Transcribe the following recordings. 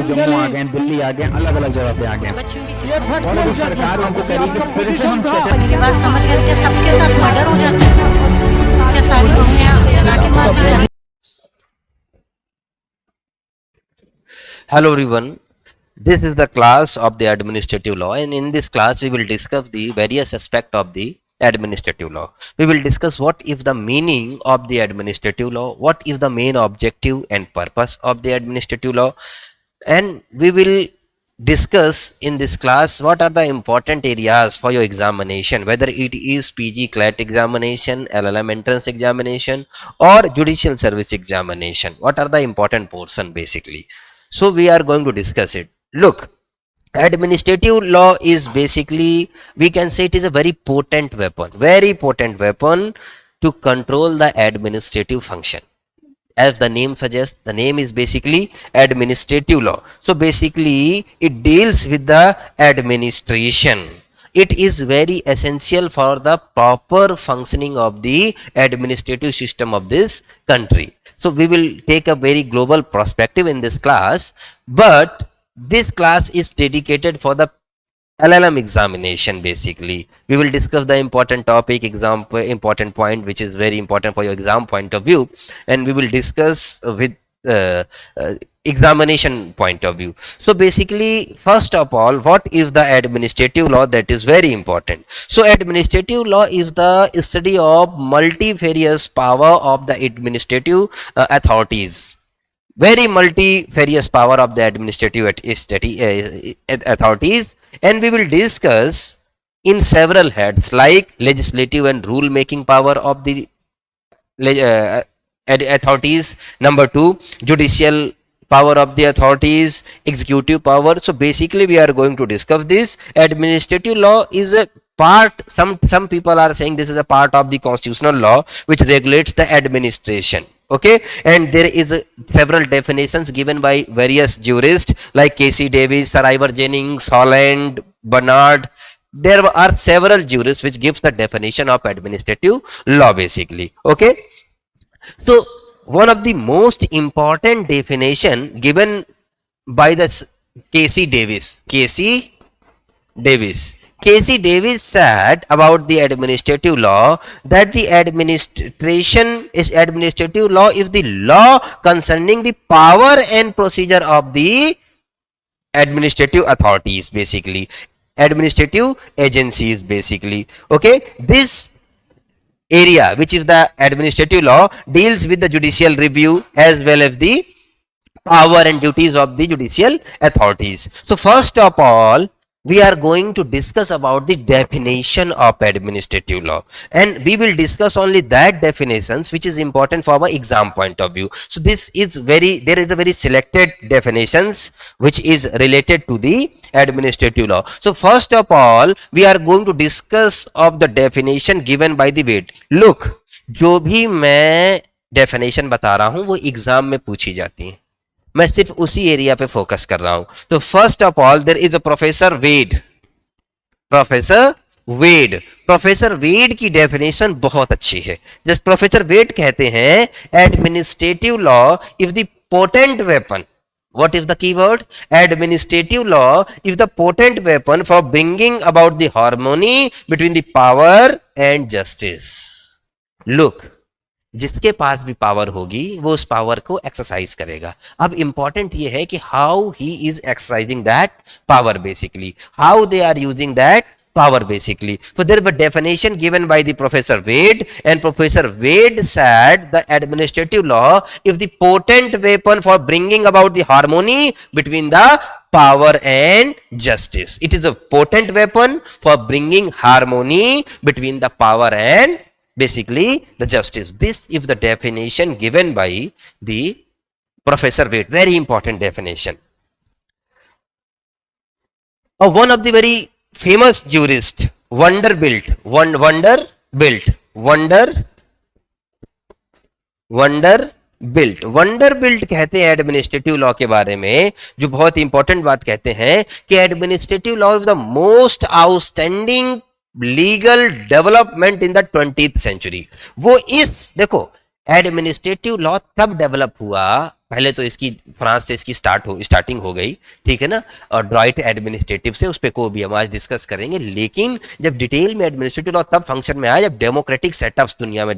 जम्मू आ गए, दिल्ली आ गए, अलग अलग जगह पे आ गए, और अभी सरकार उनको कह रही है कि फिर से हम मेरी बात समझ गए? क्या सबके साथ मर्डर हो जाता है? क्या सारी बहुएं जला के मार दी जाती? Hello everyone, this is the class of the administrative law, and in this class we will discuss the various aspects of the administrative law. We will discuss what is the meaning of the administrative law, what is the main objective and purpose of the administrative law, and we will discuss in this class what are the important areas for your examination, whether it is PG CLAT examination, LLM entrance examination, or judicial service examination. What are the important portion basically? So we are going to discuss it. Look, administrative law is basically, we can say it is a very potent weapon to control the administrative function. As the name suggests, the name is basically administrative law. So basically it deals with the administration. It is very essential for the proper functioning of the administrative system of this country. So we will take a very global perspective in this class, but this class is dedicated for the LLM examination. Basically we will discuss the important topic, example, important point which is very important for your exam point of view, and we will discuss with examination point of view. So basically, first of all, what is the administrative law? That is very important. So administrative law is the study of multifarious power of the administrative authorities. Very multifarious power of the administrative authorities, and we will discuss in several heads like legislative and rule making power of the authorities. Number 2, judicial power of the authorities, executive power. So basically we are going to discuss this. Administrative law is a part, some people are saying this is a part of the constitutional law which regulates the administration. Okay, and there is several definitions given by various jurists like Casey Davis, Sir Ivor Jennings, Holland, Bernard. There are several jurists which gives the definition of administrative law basically. Okay, so one of the most important definition given by the Casey Davis said about the administrative law that the administrative law is the law concerning the power and procedure of the administrative authorities, basically administrative agencies basically. Okay, this area which is the administrative law deals with the judicial review as well as the power and duties of the judicial authorities. So first of all, we are going to discuss about the definition of administrative law, and we will discuss only that definitions which is important for our exam point of view. So this is there is a very selected definitions which is related to the administrative law. So first of all, we are going to discuss of the definition given by the Wade. Look, जो भी मैं definition बता रहा हूं वो exam में पूछी जाती है, मैं सिर्फ उसी एरिया पे फोकस कर रहा हूं. तो first of all there is a professor Wade की डेफिनेशन बहुत अच्छी है. जस्ट प्रोफेसर वेड कहते हैं administrative law is the potent weapon. What is the keyword? Administrative law is the potent weapon for bringing about the harmony between the power and justice. Look, जिसके पास भी power होगी वो उस पावर को exercise करेगा. अब इंपॉर्टेंट ये है कि how he is exercising that power, basically how they are using that power basically. So there was a definition given by the Professor Wade, and Professor Wade said the administrative law is the potent weapon for bringing about the harmony between the power and justice. It is a potent weapon for bringing harmony between the power and basically the justice. This is the definition given by the Professor Wade. Very important definition. One of the very famous jurist, Vanderbilt कहते हैं administrative law के बारे में, जो बहुत important बात कहते हैं कि administrative law is the most outstanding legal development in the 20th century. वो देखो एडमिनिस्ट्रेटिव लॉ तब डेवलप हुआ पहले तो इसकी फ्रांस से इसकी स्टार्टिंग हो गई, ठीक है ना, और ड्राइट एडमिनिस्ट्रेटिव से, उस पे को भी हम आज डिस्कस करेंगे। लेकिन जब डिटेल में एडमिनिस्ट्रेटिव लॉ तब फंक्शन में आया जब डेमोक्रेटिक सेटअप्स दुनिया में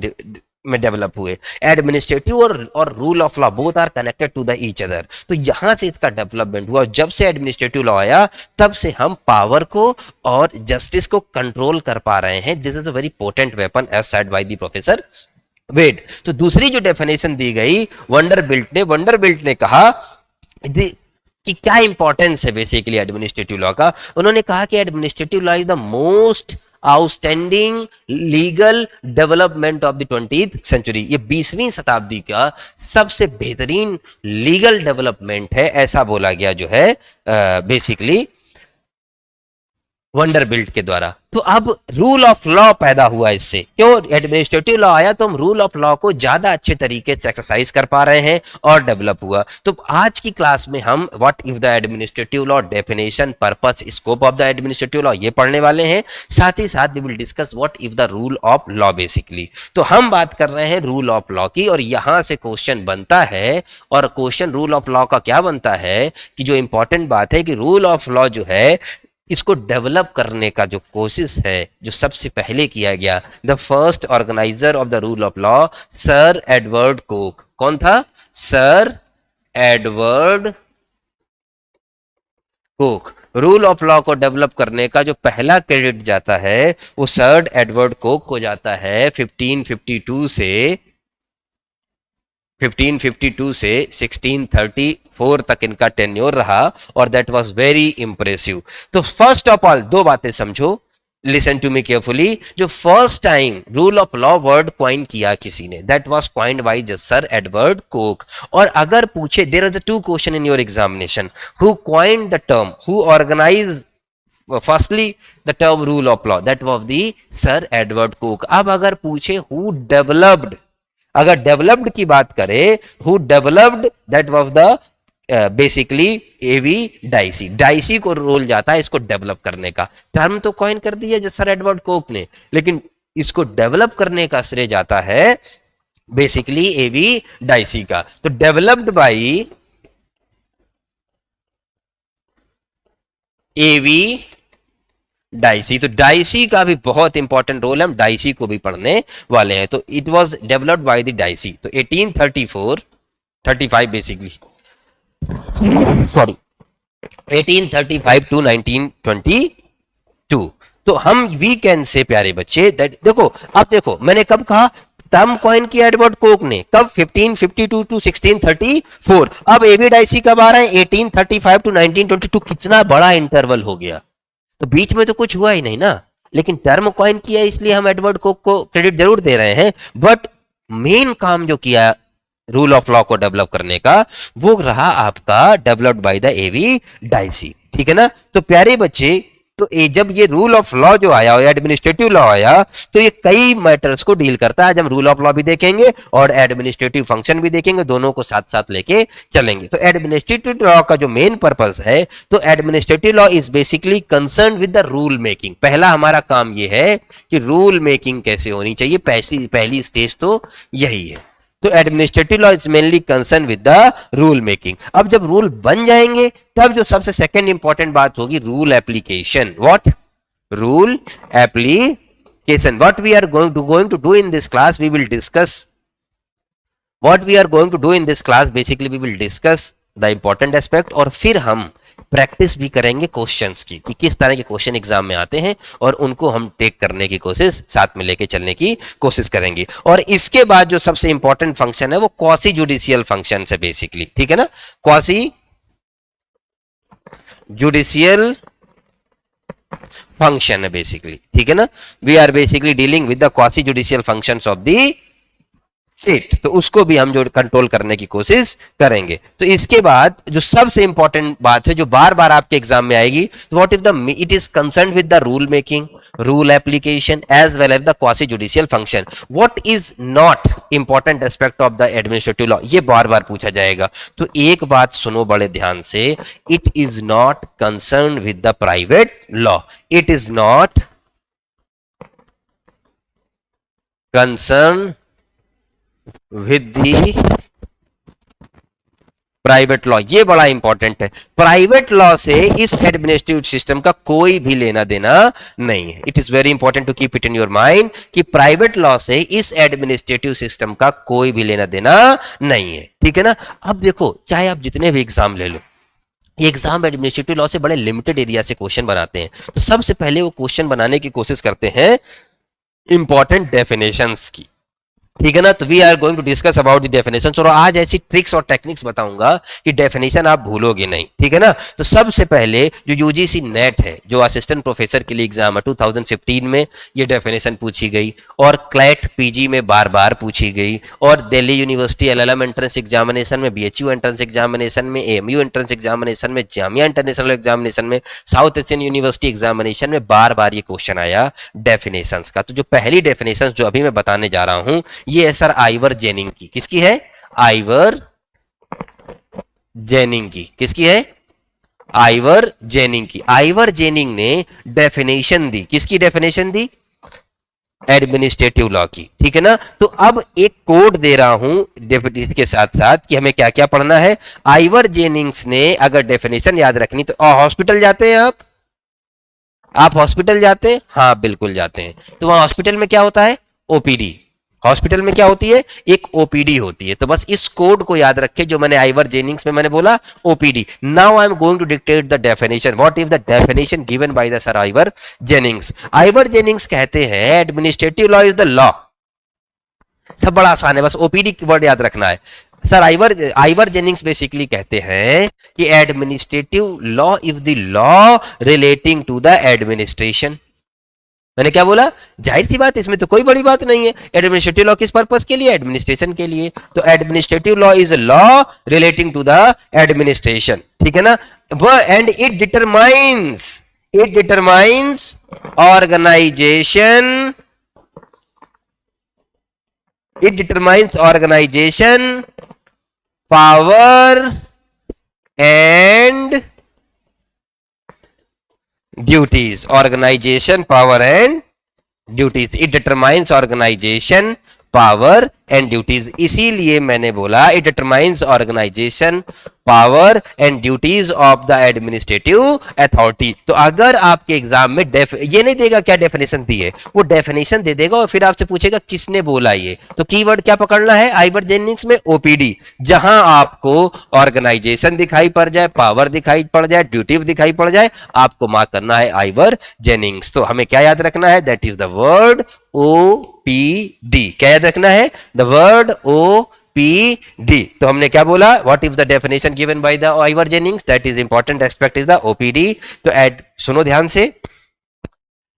डेवलप हुए। एडमिनिस्ट्रेटिव और rule of law both are connected to the each other. तो यहां से इसका डेवलपमेंट हुआ। जब से एडमिनिस्ट्रेटिव लॉ आया तब से हम पावर को और जस्टिस को कंट्रोल कर पा रहे हैं। This is a very potent weapon as said by the professor Wade. तो दूसरी जो डेफिनेशन दी गई वंडरबिल्ट ने कहा कि क्या इंपॉर्टेंस है बेसिकली एडमिनिस्ट्रेटिव लॉ का। उन्होंने कहा कि administrative law is the most outstanding legal development of the 20th century. ये 20वीं शताब्दी का सबसे बेहतरीन लीगल डेवलपमेंट है, ऐसा बोला गया जो है बेसिकली वंडरबिल्ट के द्वारा। तो अब रूल ऑफ लॉ पैदा हुआ इससे। क्यों? एडमिनिस्ट्रेटिव लॉ आया तो हम रूल ऑफ लॉ को ज्यादा अच्छे तरीके से एक्सरसाइज कर पा रहे हैं और डेवलप हुआ। तो आज की क्लास में हम what if the administrative law, definition, purpose, scope of the administrative law ये पढ़ने वाले हैं। साथ ही साथ we will discuss what if the rule of law basically. तो हम बात कर रहे हैं रूल ऑफ लॉ की, और यहां से क्वेश्चन बनता है। और क्वेश्चन रूल ऑफ लॉ का क्या बनता है कि जो इंपॉर्टेंट बात है कि रूल ऑफ लॉ जो है इसको डेवलप करने का जो कोशिश है जो सबसे पहले किया गया, the first organiser of the rule of law sir Edward Coke. कौन था? Sir Edward Coke. Rule of law को डेवलप करने का जो पहला क्रेडिट जाता है वो सर एडवर्ड कोक को जाता है। 1552 से 1634 तक इनका टेन्योर रहा और दैट वाज वेरी इंप्रेसिव। तो फर्स्ट ऑफ ऑल दो बातें समझो, लिसन टू मी केयरफुली। जो first time rule of law word coin किया किसी ने, that was coined by sir Edward Coke. और अगर पूछे, there is 2 question in your examination, who coined the term, who organize firstly the term rule of law, that was the sir Edward Coke. अब अगर पूछे who developed, अगर developed की बात करें, who developed, that was the basically AV Dicey. Dicey को रोल जाता है इसको डेवलप करने का। टर्म तो कॉइन कर दिया जैसे सर एडवर्ड कोक ने, लेकिन इसको डेवलप करने का श्रेय जाता है बेसिकली एवी डाइसी का। तो डेवलप्ड बाई एवी डाइसी। तो डाइसी का भी बहुत इंपॉर्टेंट रोल है, हम डाइसी को भी पढ़ने वाले हैं। तो it was developed by the dicey. तो 1835 बेसिकली, सॉरी 1835 टू 1922। तो हम वी कैन से प्यारे बच्चे दैट, देखो अब देखो मैंने कब कहा टर्म कॉइन किया एडवर्ड कोक ने, कब? 1552 टू 1634। अब एवी डाइसी कब आ रहे हैं? 1835 टू 1922। कितना बड़ा इंटरवल हो गया। तो बीच में तो कुछ हुआ ही नहीं ना, लेकिन टर्म कॉइन किया इसलिए हम एडवर्ड कोक को क्रेडिट जरूर दे रहे हैं, बट मेन काम जो किया रूल ऑफ लॉ को डेवलप करने का वो रहा आपका developed by the AV Dicey. ठीक है ना? तो प्यारे बच्चे, तो जब ये रूल ऑफ लॉ जो आया और एडमिनिस्ट्रेटिव लॉ आया तो ये कई मैटर्स को डील करता है। आज हम रूल ऑफ लॉ भी देखेंगे और एडमिनिस्ट्रेटिव फंक्शन भी देखेंगे, दोनों को साथ साथ लेके चलेंगे। तो एडमिनिस्ट्रेटिव लॉ का जो मेन पर्पस है, तो administrative law is basically concern with the rule making. पहला हमारा काम ये है कि रूल मेकिंग कैसे होनी चाहिए, पहली स्टेज तो यही है। तो administrative law is mainly concern with the rule making. अब जब रूल बन जाएंगे तब जो सबसे सेकंड इंपॉर्टेंट बात होगी rule application. What? Rule application. What we are going to do in this class, we will discuss what we are going to do in this class, basically we will discuss the important aspect, और फिर हम practice भी करेंगे questions की कि किस तरह के क्वेश्चन एग्जाम में आते हैं और उनको हम टेक करने की कोशिश, साथ में लेके चलने की कोशिश करेंगे। और इसके बाद जो सबसे इंपॉर्टेंट फंक्शन है वो क्वासी जुडिशियल फंक्शन है बेसिकली। ठीक है ना? क्वासी जुडिशियल फंक्शन है बेसिकली। ठीक है ना? We are basically dealing with the quasi judicial functions of the state, तो उसको भी हम जो कंट्रोल करने की कोशिश करेंगे। तो इसके बाद जो सबसे इंपॉर्टेंट बात है जो बार बार आपके एग्जाम में आएगी, what if the it is concern with the rule making, rule application as well as the quasi judicial function. What is not important aspect of the administrative law, ये बार बार पूछा जाएगा। तो एक बात सुनो बड़े ध्यान से, it is not concern with the private law, it is not concern with the private law, ये बड़ा इंपॉर्टेंट है। प्राइवेट लॉ से इस एडमिनिस्ट्रेटिव सिस्टम का कोई भी लेना देना नहीं है। It is very important to keep it in your mind कि प्राइवेट लॉ से इस एडमिनिस्ट्रेटिव सिस्टम का कोई भी लेना देना नहीं है, ठीक है ना। अब देखो, चाहे आप जितने भी एग्जाम ले लो, ये एग्जाम एडमिनिस्ट्रेटिव लॉ से बड़े लिमिटेड एरिया से क्वेश्चन बनाते हैं। तो सबसे पहले वो क्वेश्चन बनाने की कोशिश करते हैं इंपॉर्टेंट डेफिनेशंस की, ठीक है ना। तो we are going to discuss about the definitions, और आज ऐसी ट्रिक्स और टेक्निक्स बताऊंगा कि डेफिनेशन आप भूलोगे नहीं, ठीक है ना। तो सबसे पहले जो यूजीसी नेट है, जो असिस्टेंट प्रोफेसर के लिए एग्जाम है, 2015 में ये डेफिनेशन पूछी गई, और क्लैट पीजी में बार बार पूछी गई, और Delhi university LLM entrance examination में, बीएचयू एंट्रेंस एग्जामिनेशन में, एएमयू एंट्रेंस एग्जामिनेशन में, जामिया इंटरनेशनल एग्जामिनेशन में, साउथ एशियन यूनिवर्सिटी एग्जामिनेशन में बार बार ये क्वेश्चन आया डेफिनेशंस का। तो जो पहली डेफिनेशन जो अभी मैं बताने जा रहा हूं, ये है सर आइवर जेनिंग की। किसकी है? आइवर जेनिंग की। किसकी है? आइवर जेनिंग की। आइवर जेनिंग ने डेफिनेशन दी। किसकी डेफिनेशन दी? एडमिनिस्ट्रेटिव लॉ की, ठीक है ना। तो अब एक कोड दे रहा हूं डेफिनेशन के साथ साथ कि हमें क्या क्या पढ़ना है। आइवर जेनिंग्स ने अगर डेफिनेशन याद रखनी तो हॉस्पिटल जाते हैं आप हॉस्पिटल जाते हैं? हाँ बिल्कुल जाते हैं। तो वहां हॉस्पिटल में क्या होता है? ओपीडी। हॉस्पिटल में क्या होती है? एक ओपीडी होती है। तो बस इस कोड को याद रखें जो मैंने आइवर जेनिंग्स में मैंने बोला, OPD. Now I am going to dictate the definition. What is the definition given by the sir Ivor Jennings? Ivor Jennings कहते हैं administrative law is the law. सब बड़ा आसान है, बस ओपीडी की वर्ड याद रखना है। सर आइवर जेनिंग्स बेसिकली कहते हैं कि administrative law is the law relating to the administration. मैंने क्या बोला? जाहिर सी बात, इसमें तो कोई बड़ी बात नहीं है। एडमिनिस्ट्रेटिव लॉ किस पर्पस के लिए? एडमिनिस्ट्रेशन के लिए। तो administrative law is a law relating to the administration, ठीक है ना। And it determines organization, power and duties. Organization, power and duties. It determines organization, power and duties. इसीलिए मैंने बोला it determines organization, power and duties of the administrative authority. तो अगर आपके exam में ये नहीं देगा क्या डेफिनेशन दी है, वो डेफिनेशन दे देगा और फिर आपसे पूछेगा किसने बोला ये। तो कीवर्ड क्या पकड़ना है आइवर जेनिंग्स में? ओपीडी। जहां आपको ऑर्गेनाइजेशन दिखाई पड़ जाए, पावर दिखाई पड़ जाए, ड्यूटी दिखाई पड़ जाए, आपको मार्क करना है आइवर जेनिंग्स। तो हमें क्या याद रखना है? That is the word OPD. क्या याद रखना है? The word OPD. तो हमने क्या बोला? What is the definition given by the Ivor Jennings? That is important aspect is the OPD. तो सुनो ध्यान से,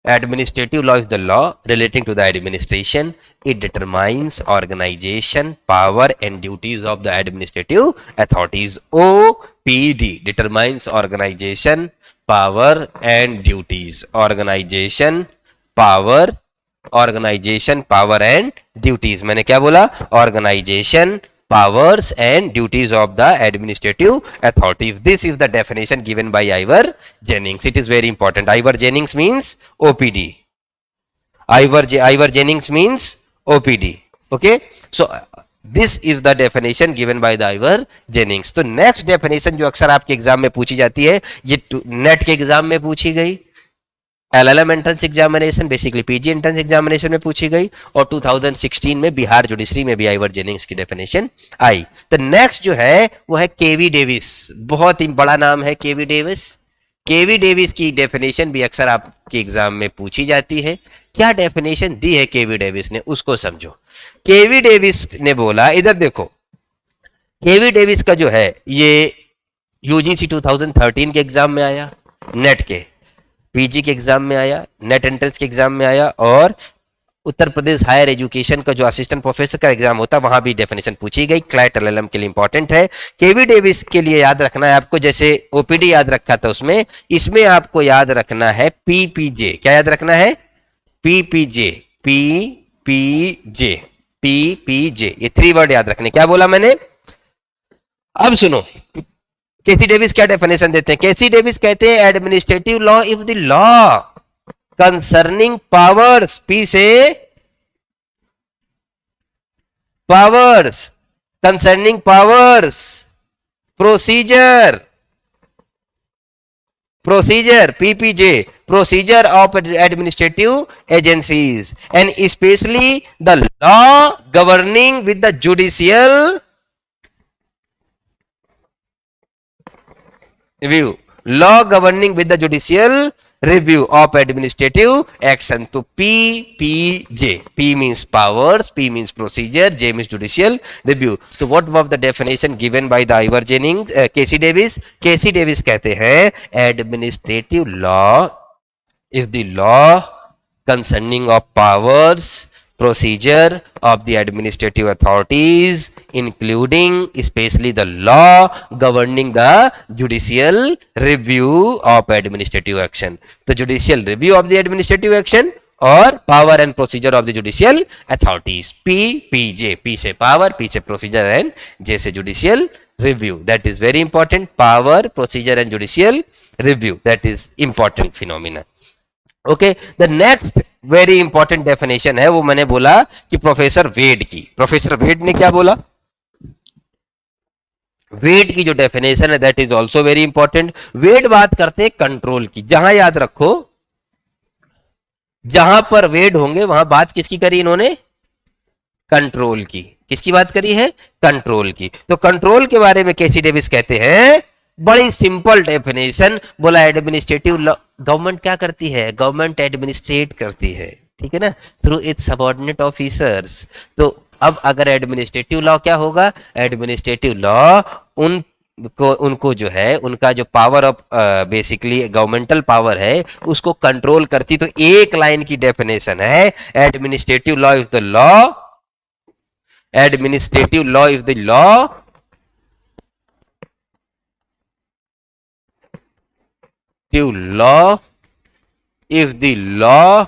administrative law is the law relating to the administration. It determines organization, power and duties of the administrative authorities. OPD determines organization, power and duties. Organization, power and duties. मैंने क्या बोला? Organization, powers and duties of the administrative authorities. This is the definition given by Iver Jennings. It is very important. Iver Jennings means OPD. Iver Jennings means OPD. Okay. So this is the definition given by the Iver Jennings. तो next definition जो अक्सर आपके exam में पूछी जाती है, ये net के एग्जाम में पूछी गई, LLM entrance examination, basically PG entrance examination में पूछी गई, और 2016 में बिहार जुडिशरी में भी आइवर जेनिंग्स की डेफिनेशन आई। तो नेक्स्ट जो है वो है केवी डेविस। बहुत ही बड़ा नाम है केवी डेविस। केवी डेविस की डेफिनेशन भी अक्सर आपके एग्जाम में पूछी जाती है। क्या डेफिनेशन दी है केवी डेविस ने, उसको समझो। केवी डेविस ने बोला, इधर देखो, केवी डेविस का जो है ये यूजीसी 2013 के एग्जाम में आया, नेट के पीजी के एग्जाम में आया, नेट एंट्रेंस के एग्जाम में आया, और उत्तर प्रदेश हायर एजुकेशन का जो असिस्टेंट प्रोफेसर का एग्जाम होता है वहां भी डेफिनेशन पूछी गई। क्लैट एलएलएम के लिए इंपॉर्टेंट है। केवी डेविस के लिए याद रखना है आपको, जैसे ओपीडी याद रखा था उसमें, इसमें आपको याद रखना है पीपीजे। क्या याद रखना है? पीपीजे, पीपीजे, पीपीजे। ये 3 वर्ड याद रखने। क्या बोला मैंने? अब सुनो, केसी डेविस क्या डेफिनेशन देते हैं? केसी डेविस कहते हैं administrative law is the law concerning powers, P से powers, concerning powers procedure, PPJ, procedure of administrative agencies, and especially the law governing with the judicial review, law governing with the judicial review of administrative action. तो PPJ, P means powers, P means procedure, J means judicial review. So what was the definition given by the Ivor Jennings, Casey Davis? Casey Davis कहते हैं administrative law is the law concerning of powers, procedure of the administrative authorities, including especially the law governing the judicial review of administrative action. The judicial review of the administrative action or power and procedure of the judicial authorities. PPJ, P से power, P से procedure and J से judicial review. That is very important. Power, procedure and judicial review. That is important phenomena. Okay, the next very important definition है वो मैंने बोला कि professor Wade की। Professor वेड ने क्या बोला? वेड की जो डेफिनेशन है that is also very important. Wade बात करते हैं कंट्रोल की। जहां याद रखो, जहां पर वेड होंगे वहां बात किसकी करी इन्होंने? कंट्रोल की। किसकी बात करी है? कंट्रोल की। तो कंट्रोल के बारे में केसी डेविस कहते हैं बड़ी सिंपल डेफिनेशन, बोला एडमिनिस्ट्रेटिव लॉ गवर्नमेंट क्या करती है? गवर्नमेंट एडमिनिस्ट्रेट करती है, ठीक है ना, थ्रू इट्स सबऑर्डिनेट ऑफिसर्स। तो अब अगर एडमिनिस्ट्रेटिव लॉ क्या होगा? एडमिनिस्ट्रेटिव लॉ उनको जो है उनका जो power of basically governmental power है उसको कंट्रोल करती। तो एक लाइन की डेफिनेशन है administrative law is the law, administrative law is the law law is the law,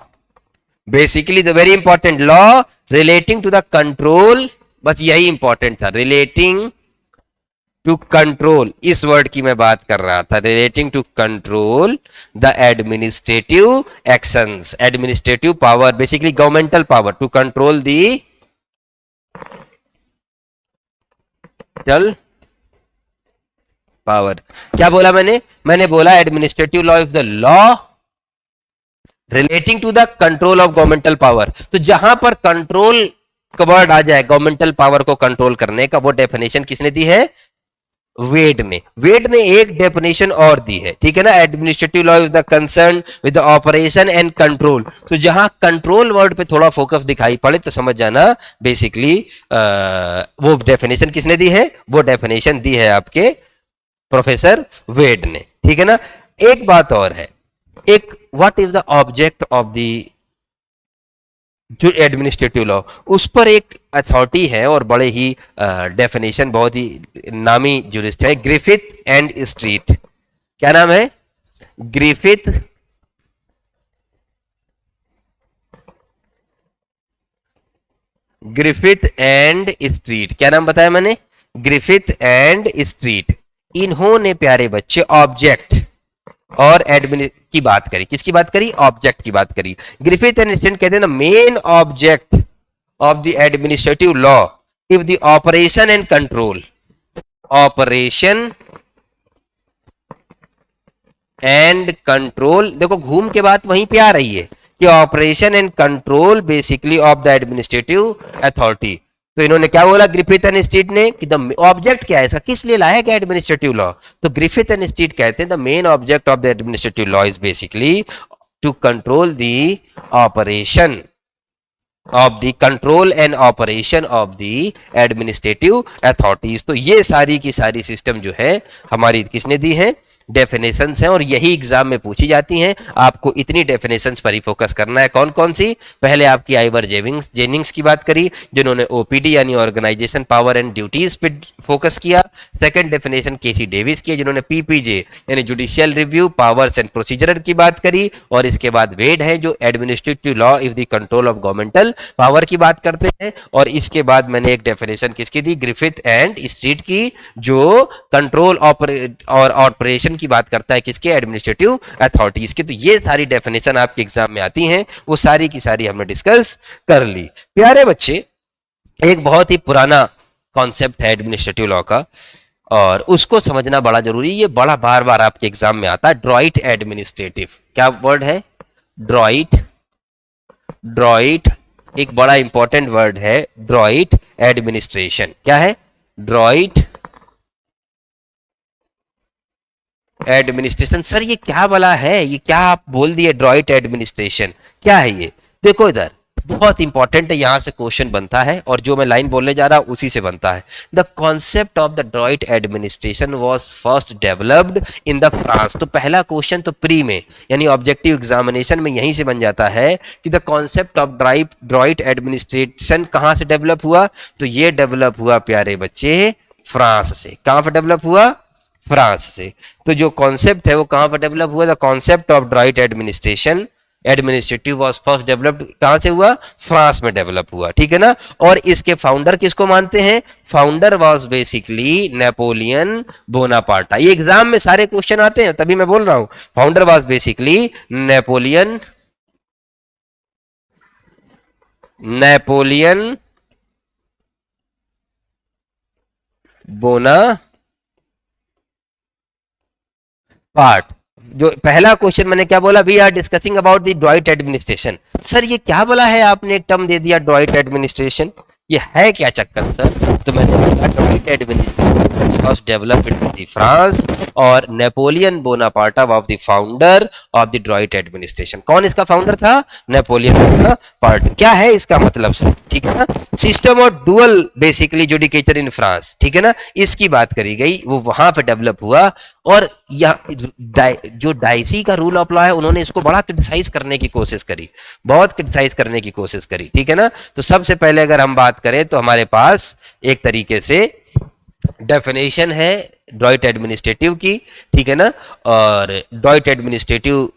basically the very important law relating to the control, बस यही important था, relating to control, इस वर्ड की मैं बात कर रहा था, relating to control the administrative actions, administrative power, basically governmental power to control the power. क्या बोला मैंने बोला administrative law is the law relating to the control of governmental power. तो जहां पर कंट्रोल का वर्ड आ जाए गवर्नमेंटल पावर को कंट्रोल करने का, वो डेफिनेशन किसने दी है? वेड ने एक डेफिनेशन और दी है, ठीक है ना। Administrative law is the concern with the operation and control. तो जहां कंट्रोल वर्ड पे थोड़ा फोकस दिखाई पड़े तो समझ जाना बेसिकली वो डेफिनेशन किसने दी है? वो डेफिनेशन दी है आपके प्रोफेसर वेड ने, ठीक है ना। एक बात और है, एक what is the object of the जो एडमिनिस्ट्रेटिव लॉ, उस पर एक अथॉरिटी है और बड़े ही डेफिनेशन बहुत ही नामी जूरिस्ट है, ग्रिफिथ एंड स्ट्रीट। क्या नाम है? Griffith and street. क्या नाम बताया मैंने? Griffith and street. इन्होंने प्यारे बच्चे ऑब्जेक्ट और एडमिन की बात करी। किसकी बात करी? ऑब्जेक्ट की बात करी। ग्रिफिथ एंड स्ट्रीट कहते हैं ना main object of the administrative law if the operation and control, operation and control, देखो घूम के बात वहीं पे आ रही है कि operation and control basically of the administrative authority. तो इन्होंने क्या बोला ग्रिफिथ एंड स्ट्रीट ने कि द ऑब्जेक्ट क्या है इसका, किस लिए लाया गया एडमिनिस्ट्रेटिव लॉ? तो ग्रिफिथ एंड स्ट्रीट कहते हैं the main object of the administrative law is basically to control the operation of the control and operation of the administrative authorities. तो ये सारी की सारी सिस्टम जो है हमारी किसने दी है? डेफिनेशंस हैं और यही एग्जाम में पूछी जाती हैं। आपको इतनी डेफिनेशंस पर ही फोकस करना है। कौन कौन सी? पहले आपकी आइवर जेनिंग्स की बात करी जिन्होंने ओपीडी यानी ऑर्गेनाइजेशन पावर एंड ड्यूटीज पे फोकस किया। सेकंड डेफिनेशन केसी डेविस की जिन्होंने पीपीजे यानी judicial review powers and procedure की बात करी। और इसके बाद वेड है जो administrative law if the control of governmental power की बात करते हैं। और इसके बाद मैंने एक डेफिनेशन किसकी दी? ग्रिफिथ एंड स्ट्रीट की, जो कंट्रोल और ऑपरेशन की बात करता है किसके? एडमिनिस्ट्रेटिव अथॉरिटीज की। तो ये सारी डेफिनेशन आपके एग्जाम में आती हैं, वो सारी की सारी हमने डिस्कस कर ली। प्यारे बच्चे, एक बहुत ही पुराना कॉन्सेप्ट है एडमिनिस्ट्रेटिव लॉ का, और उसको समझना बड़ा जरूरी है। ये बड़ा बार बार आपके एग्जाम में आता है। ड्रॉइट एडमिनिस्ट्रेटिव, क्या वर्ड है? ड्रॉइट। ड्रॉइट एक बड़ा इंपॉर्टेंट वर्ड है। ड्रॉइट एडमिनिस्ट्रेशन क्या है? Druitt administration. सर ये क्या वाला है? ये क्या आप बोल दिए ड्रॉइट एडमिनिस्ट्रेशन, क्या है ये? देखो इधर बहुत इंपॉर्टेंट है, यहां से क्वेश्चन बनता है और जो मैं लाइन बोलने जा रहा हूं उसी से बनता है। The concept of the droit administration was first developed in the France. तो पहला क्वेश्चन तो प्री में यानी ऑब्जेक्टिव एग्जामिनेशन में यहीं से बन जाता है कि the concept of Druitt administration कहां से डेवलप हुआ? तो ये डेवलप हुआ प्यारे बच्चे फ्रांस से। कहां पर डेवलप हुआ? फ्रांस से। तो जो कॉन्सेप्ट है वो कहां पर डेवलप हुआ? The concept of Druitt administrative was first developed कहां से हुआ? फ्रांस में डेवलप हुआ, ठीक है ना। और इसके फाउंडर किसको मानते हैं? Founder was basically Napoleon Bonaparte. ये एग्जाम में सारे क्वेश्चन आते हैं तभी मैं बोल रहा हूं। Founder was basically Napoleon Bonaparte. जो पहला क्वेश्चन मैंने क्या बोला? We are discussing about the droit administration. Sir ये क्या बोला है आपने? एक टर्म दे दिया ड्रॉइट एडमिनिस्ट्रेशन, ये है क्या चक्कर सर? तो मैंने बोला droit administration first develop in the France और Napoleon Bonaparte was the founder of the droit administration. कौन इसका फाउंडर था? Napoleon Bonaparte. क्या है इसका मतलब सर? ठीक है ना, system of dual basically judicature in France, ठीक है ना, इसकी बात करी गई, वो वहां पे डेवलप हुआ। और जो डाइसी का रूल ऑफ लॉ है उन्होंने इसको बड़ा क्रिटिसाइज करने की कोशिश करी, बहुत क्रिटिसाइज करने की कोशिश करी, ठीक है ना। तो सबसे पहले अगर हम बात करें तो हमारे पास एक तरीके से डेफिनेशन है ड्रॉइट एडमिनिस्ट्रेटिव की, ठीक है ना। और ड्रॉइट एडमिनिस्ट्रेटिव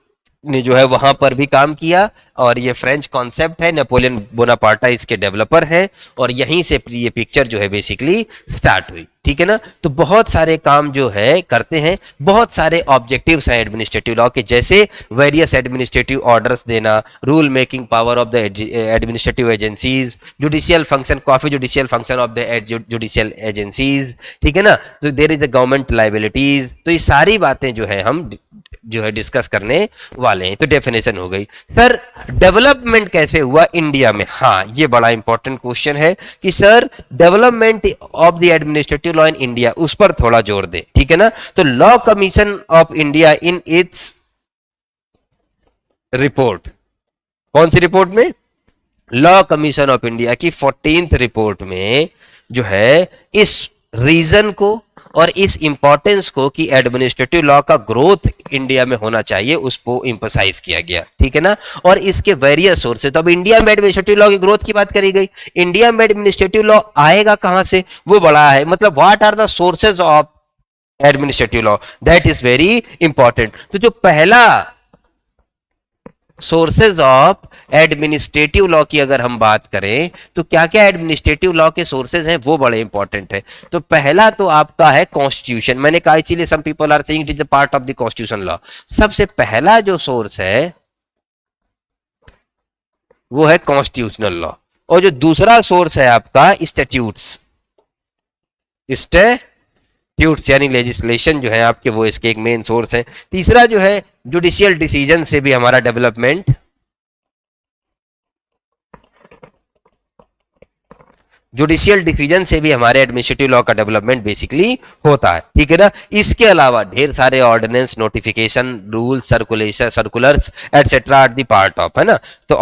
ने जो है वहां पर भी काम किया और ये फ्रेंच कॉन्सेप्ट है, नेपोलियन बोनापार्टा इसके डेवलपर है और यहीं से ये पिक्चर जो है बेसिकली स्टार्ट हुई, ठीक है ना। तो बहुत सारे काम जो है करते हैं, बहुत सारे ऑब्जेक्टिव्स हैं एडमिनिस्ट्रेटिव लॉ के, जैसे वेरियस एडमिनिस्ट्रेटिव ऑर्डर्स देना, rule making power of the administrative agencies, judicial function, काफी judicial function of the judicial agencies, ठीक है ना। तो there is the government liabilities. तो ये सारी बातें जो है हम जो है डिस्कस करने वाले हैं। तो डेफिनेशन हो गई। सर डेवलपमेंट कैसे हुआ इंडिया में? हाँ ये बड़ा इंपॉर्टेंट क्वेश्चन है कि sir development of the administrative law in India, उस पर थोड़ा जोर दे, ठीक है ना। तो law commission of India in its report, कौन सी रिपोर्ट में? लॉ कमीशन ऑफ इंडिया की 14th रिपोर्ट में जो है इस रीजन को और इस इंपॉर्टेंस को कि एडमिनिस्ट्रेटिव लॉ का ग्रोथ इंडिया में होना चाहिए उसको इंपसाइज किया गया, ठीक है ना। और इसके वेरियस सोर्सेज, तो अब इंडिया में एडमिनिस्ट्रेटिव लॉ की ग्रोथ की बात करी गई। इंडिया में एडमिनिस्ट्रेटिव लॉ आएगा कहां से? वो बड़ा है, मतलब what are the sources of administrative law, that is very important. तो जो पहला सोर्सेज ऑफ एडमिनिस्ट्रेटिव लॉ की अगर हम बात करें तो क्या क्या एडमिनिस्ट्रेटिव लॉ के सोर्सेज हैं वो बड़े इंपॉर्टेंट है। तो पहला तो आपका है कॉन्स्टिट्यूशन, मैंने कहा इसीलिए some people are saying it is a part of the constitution law. सबसे पहला जो सोर्स है वो है कॉन्स्टिट्यूशनल लॉ, और जो दूसरा सोर्स है आपका स्टैट्यूट्स, स्टैट्यूट्स यानी लेजिस्लेशन जो है आपके, वो इसके एक मेन सोर्स है। तीसरा जो है जुडिशियल डिसीजन से भी हमारा डेवलपमेंट, जुडिशियल डिसीजन से भी हमारे एडमिनिस्ट्रेटिव लॉ का डेवलपमेंट बेसिकली होता है, ठीक है ना। इसके अलावा ढेर सारे ordinance, notification, rule, circulation, circulars etcetera are the part of, है ना। तो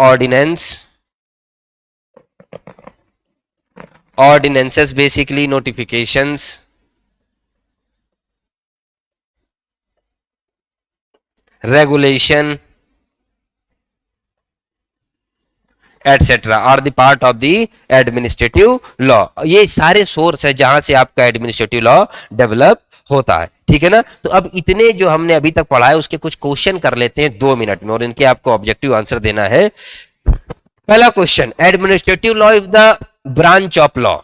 ordinances basically notifications, regulation etcetera are the part of the administrative law. ये सारे सोर्स है जहां से आपका एडमिनिस्ट्रेटिव लॉ डेवलप होता है, ठीक है ना। तो अब इतने जो हमने अभी तक पढ़ा है उसके कुछ क्वेश्चन कर लेते हैं 2 मिनट में, और इनके आपको ऑब्जेक्टिव आंसर देना है। पहला question, administrative law is the branch of law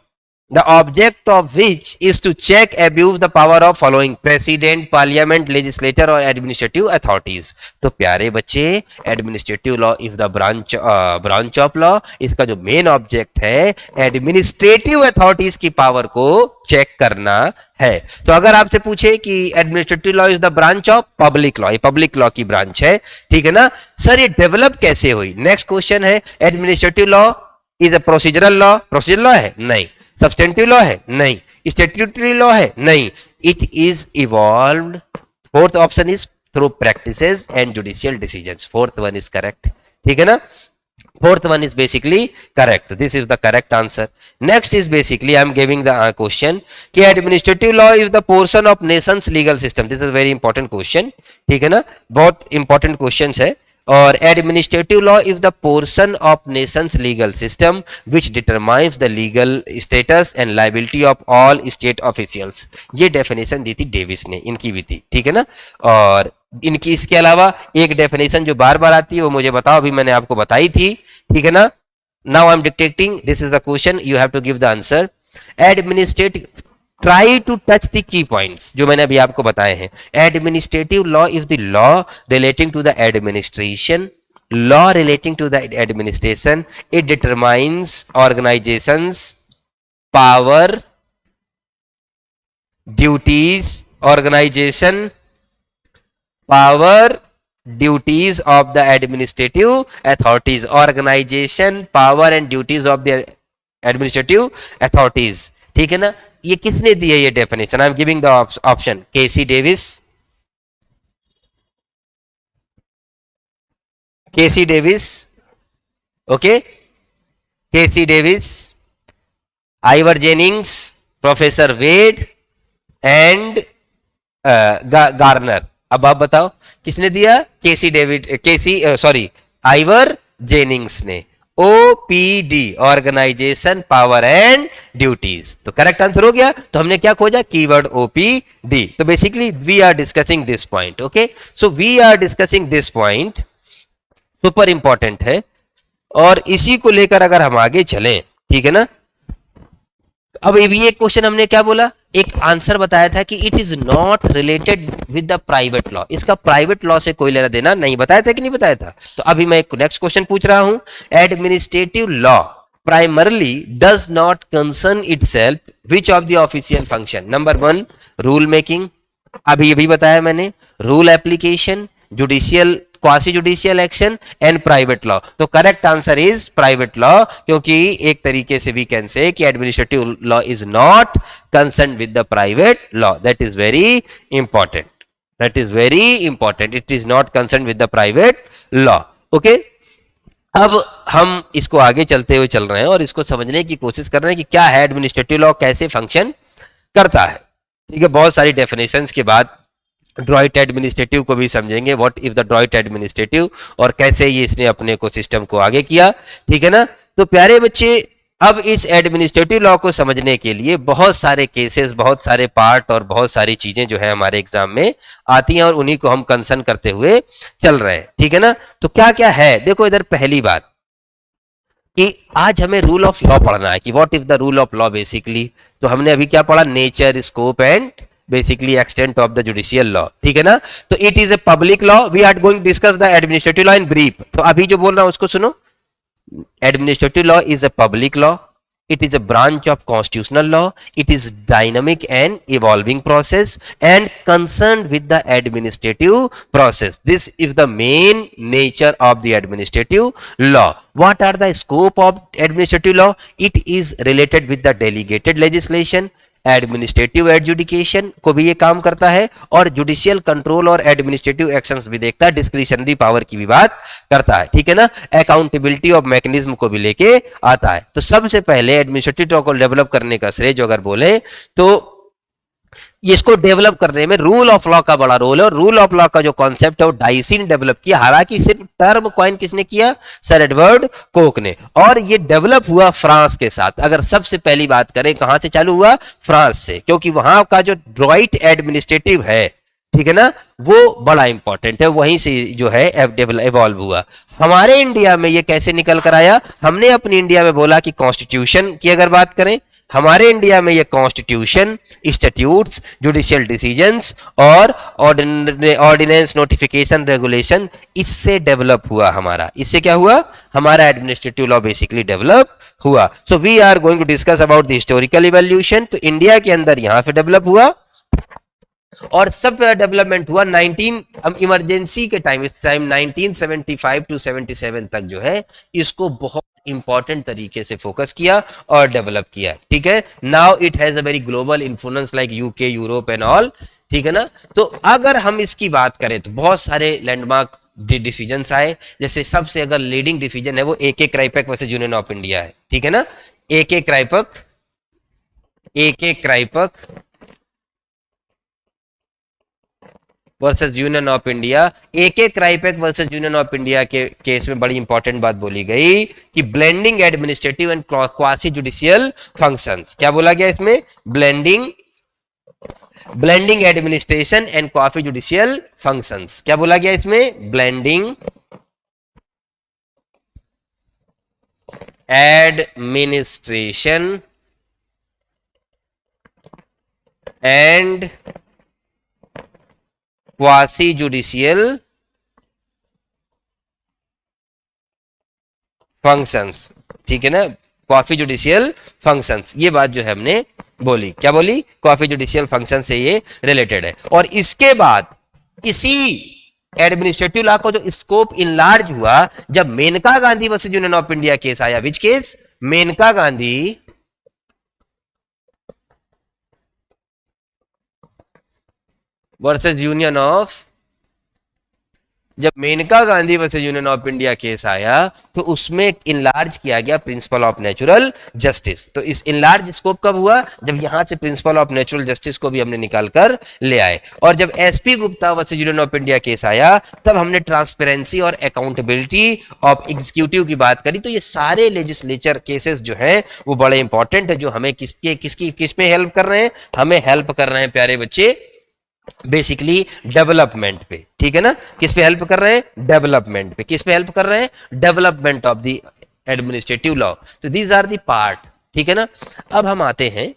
the object of which is to check abuse the power of following president, parliament, legislature और administrative authorities. तो प्यारे बच्चे, administrative law is the branch of law. इसका जो main object है administrative authorities की power को check करना है. तो अगर आपसे पूछे कि administrative law is the branch of public law, ये public law की branch है, ठीक है ना सर, ये develop कैसे हुई? Next question है, administrative law is a procedural law. procedural law है? नहीं. सब्सटेंटिव लॉ है? नहीं. स्टैट्यूटरी लॉ है? नहीं. It is evolved. Fourth option is through practices and judicial decisions. Fourth one is correct. ठीक है ना, fourth one is basically correct. This is the correct answer. Next is basically I am giving the question कि administrative law is the portion of nation's legal system. This is very important question. ठीक है ना, बहुत important question है. और administrative law is the portion of nation's legal system which determines the legal status and liability of all state officials. ये definition दी थी Davis ने, इनकी भी थी. ठीक है ना, और इनकी इसके अलावा एक डेफिनेशन जो बार बार आती है वो मुझे बताओ, अभी मैंने आपको बताई थी. ठीक है ना, now I am dictating, this is the question, you have to give the answer. Administrative, try to touch the key points जो मैंने अभी आपको बताए हैं. Administrative law is the law relating to the administration. Law relating to the administration. It determines organizations, power, duties, organization, power, duties of the administrative authorities. Organization, power and duties of the administrative authorities. ठीक है ना, ये किसने दी है ये definition? I am giving the option. K C Davis, K C Davis, okay, K C Davis, Ivor Jennings, professor Wade and Garner. अब आप बताओ किसने दिया? केसी डेविड, आइवर जेनिंग्स ने. OPD, organisation, power and duties. तो करेक्ट आंसर हो गया. तो हमने क्या खोजा? Keyword OPD. तो basically we are discussing this point. Okay, so we are discussing this point, super important है. और इसी को लेकर अगर हम आगे चलें, ठीक है ना, अब ये क्वेश्चन हमने क्या बोला, एक आंसर बताया था कि it is not related with the private law. इसका प्राइवेट लॉ से कोई लेना देना नहीं. बताया था कि नहीं बताया था? तो अभी मैं एक नेक्स्ट क्वेश्चन पूछ रहा हूं. Administrative law primarily does not concern itself which of the official function. Number 1 rule making, अभी बताया मैंने, rule application, judicial, quasi judicial action and private law. तो correct answer is private law, क्योंकि एक तरीके से वी कैन से कि administrative law is not concern with the private law. That is very important. That is very important. It is not concern with the private law. Okay, अब हम इसको आगे चलते हुए चल रहे हैं और इसको समझने की कोशिश कर रहे हैं कि क्या है एडमिनिस्ट्रेटिव लॉ, कैसे फंक्शन करता है. ठीक है, बहुत सारी डेफिनेशंस के बाद ड्रॉइट एडमिनिस्ट्रेटिव को भी समझेंगे. What if the Druitt administrative, और कैसे ये इसने अपने को सिस्टम को आगे किया. ठीक है ना, तो प्यारे बच्चे, अब इस एडमिनिस्ट्रेटिव लॉ को समझने के लिए बहुत सारे केसेस, बहुत सारे पार्ट और बहुत सारी चीजें जो है हमारे एग्जाम में आती हैं और उन्हीं को हम कंसर्न करते हुए चल रहे हैं. ठीक है ना, तो क्या क्या है, देखो इधर पहली बात कि आज हमें रूल ऑफ लॉ पढ़ना है कि what if the rule of law. Basically तो हमने अभी क्या पढ़ा? Nature, scope and basically extent of the judicial law. ठीक है ना, तो it is a public law. We are going discuss the administrative law in brief. तो अभी जो बोल रहा हूं उसको सुनो. Administrative law is a public law. It is a branch of constitutional law. It is dynamic and evolving process and concerned with the administrative process. This is the main nature of the administrative law. What are the scope of administrative law? It is related with the delegated legislation. Administrative adjudication को भी ये काम करता है और judicial control और administrative actions भी देखता है. डिस्क्रिशनरी पावर की भी बात करता है. ठीक है ना, अकाउंटेबिलिटी ऑफ मैकेनिज्म को भी लेके आता है. तो सबसे पहले एडमिनिस्ट्रेटिव लॉ को डेवलप करने का श्रेय जो अगर बोले तो इसको डेवलप करने में रूल ऑफ लॉ का बड़ा रोल है. और रूल ऑफ लॉ का जो कॉन्सेप्ट है वो डाइसी ने डेवलप किया. हालांकि सिर्फ टर्म कॉइन किसने किया? सर एडवर्ड कोक ने. और ये डेवलप हुआ फ्रांस के साथ. अगर सबसे पहली बात करें कहां से चालू हुआ? फ्रांस से, क्योंकि वहां का जो ड्रॉइट एडमिनिस्ट्रेटिव है, ठीक है ना, वो बड़ा इंपॉर्टेंट है. वहीं से जो है एवॉल्व हुआ. हमारे इंडिया में ये कैसे निकल कर आया? हमने अपनी इंडिया में बोला कि कॉन्स्टिट्यूशन की अगर बात करें हमारे इंडिया में ये कॉन्स्टिट्यूशन, स्टैट्यूट्स, जुडिशियल डिसीजंस और ऑर्डिनेंस, नोटिफिकेशन, रेगुलेशन, इससे डेवलप हुआ हमारा। इससे क्या हुआ? हमारा एडमिनिस्ट्रेटिव लॉ बेसिकली डेवलप हुआ। So we are going to discuss about the historical evolution. तो इंडिया के अंदर यहां पे डेवलप हुआ और सब डेवलपमेंट हुआ 19 इमरजेंसी के टाइम, इस टाइम 1975 टू 77 तक जो है इसको बहुत इंपॉर्टेंट तरीके से फोकस किया और डेवलप किया। ठीक है, now it has a very global influence like UK, Europe and all. ठीक है ना। तो अगर हम इसकी बात करें तो बहुत सारे लैंडमार्क डिसीजंस आए। जैसे सबसे अगर लीडिंग डिसीजन है वो A K. Kraipak versus union of India है। ठीक है ना। A K. Kraipak versus union of India. A K. Kraipak versus union of India के केस में बड़ी इंपॉर्टेंट बात बोली गई कि blending administrative and quasi judicial functions. क्या बोला गया इसमें? Blending administration and quasi judicial functions. क्या बोला गया इसमें? Blending administration and quasi judicial functions. ठीक है ना। क्वासी जुडिशियल फंक्शंस, ये बात जो है हमने बोली। क्या बोली? क्वासी जुडिशियल फंक्शन से ये रिलेटेड है। और इसके बाद इसी एडमिनिस्ट्रेटिव लॉ को जो स्कोप इनलार्ज हुआ जब Maneka Gandhi versus union of India case आया। Which case? Maneka Gandhi versus union of, जब Maneka Gandhi versus union of India case आया तो उसमें इनलार्ज किया गया प्रिंसिपल ऑफ नेचुरल जस्टिस। तो इस इनलार्ज स्कोप कब हुआ? जब यहां से प्रिंसिपल ऑफ नेचुरल जस्टिस को भी हमने निकाल कर ले आए। और जब SP Gupta versus union of India case आया तब हमने ट्रांसपेरेंसी और अकाउंटेबिलिटी ऑफ एग्जीक्यूटिव की बात करी। तो ये सारे लेजिस्लेचर केसेस जो है वो बड़े इंपॉर्टेंट है, जो हमें किस में हेल्प कर रहे हैं? हमें हेल्प कर रहे हैं प्यारे बच्चे बेसिकली डेवलपमेंट पे। ठीक है ना। किस पे हेल्प कर रहे हैं? डेवलपमेंट पे। किस पे हेल्प कर रहे हैं? Development of the administrative law. तो दीज आर द पार्ट। ठीक है ना। अब हम आते हैं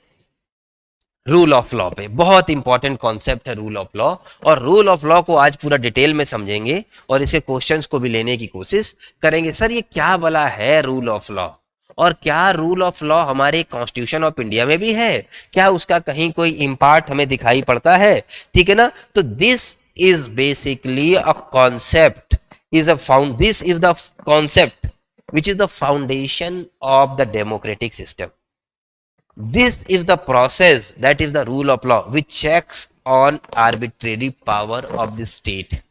रूल ऑफ लॉ पे। बहुत इंपॉर्टेंट कॉन्सेप्ट है रूल ऑफ लॉ, और रूल ऑफ लॉ को आज पूरा डिटेल में समझेंगे और इसके क्वेश्चंस को भी लेने की कोशिश करेंगे। सर ये क्या भला है रूल ऑफ लॉ, और क्या रूल ऑफ लॉ हमारे कॉन्स्टिट्यूशन ऑफ इंडिया में भी है? क्या उसका कहीं कोई इम्पार्ट हमें दिखाई पड़ता है? ठीक है ना। तो this is basically a concept, this is the concept which is the foundation of the democratic system. This is the process that is the rule of law which checks on arbitrary power of the state.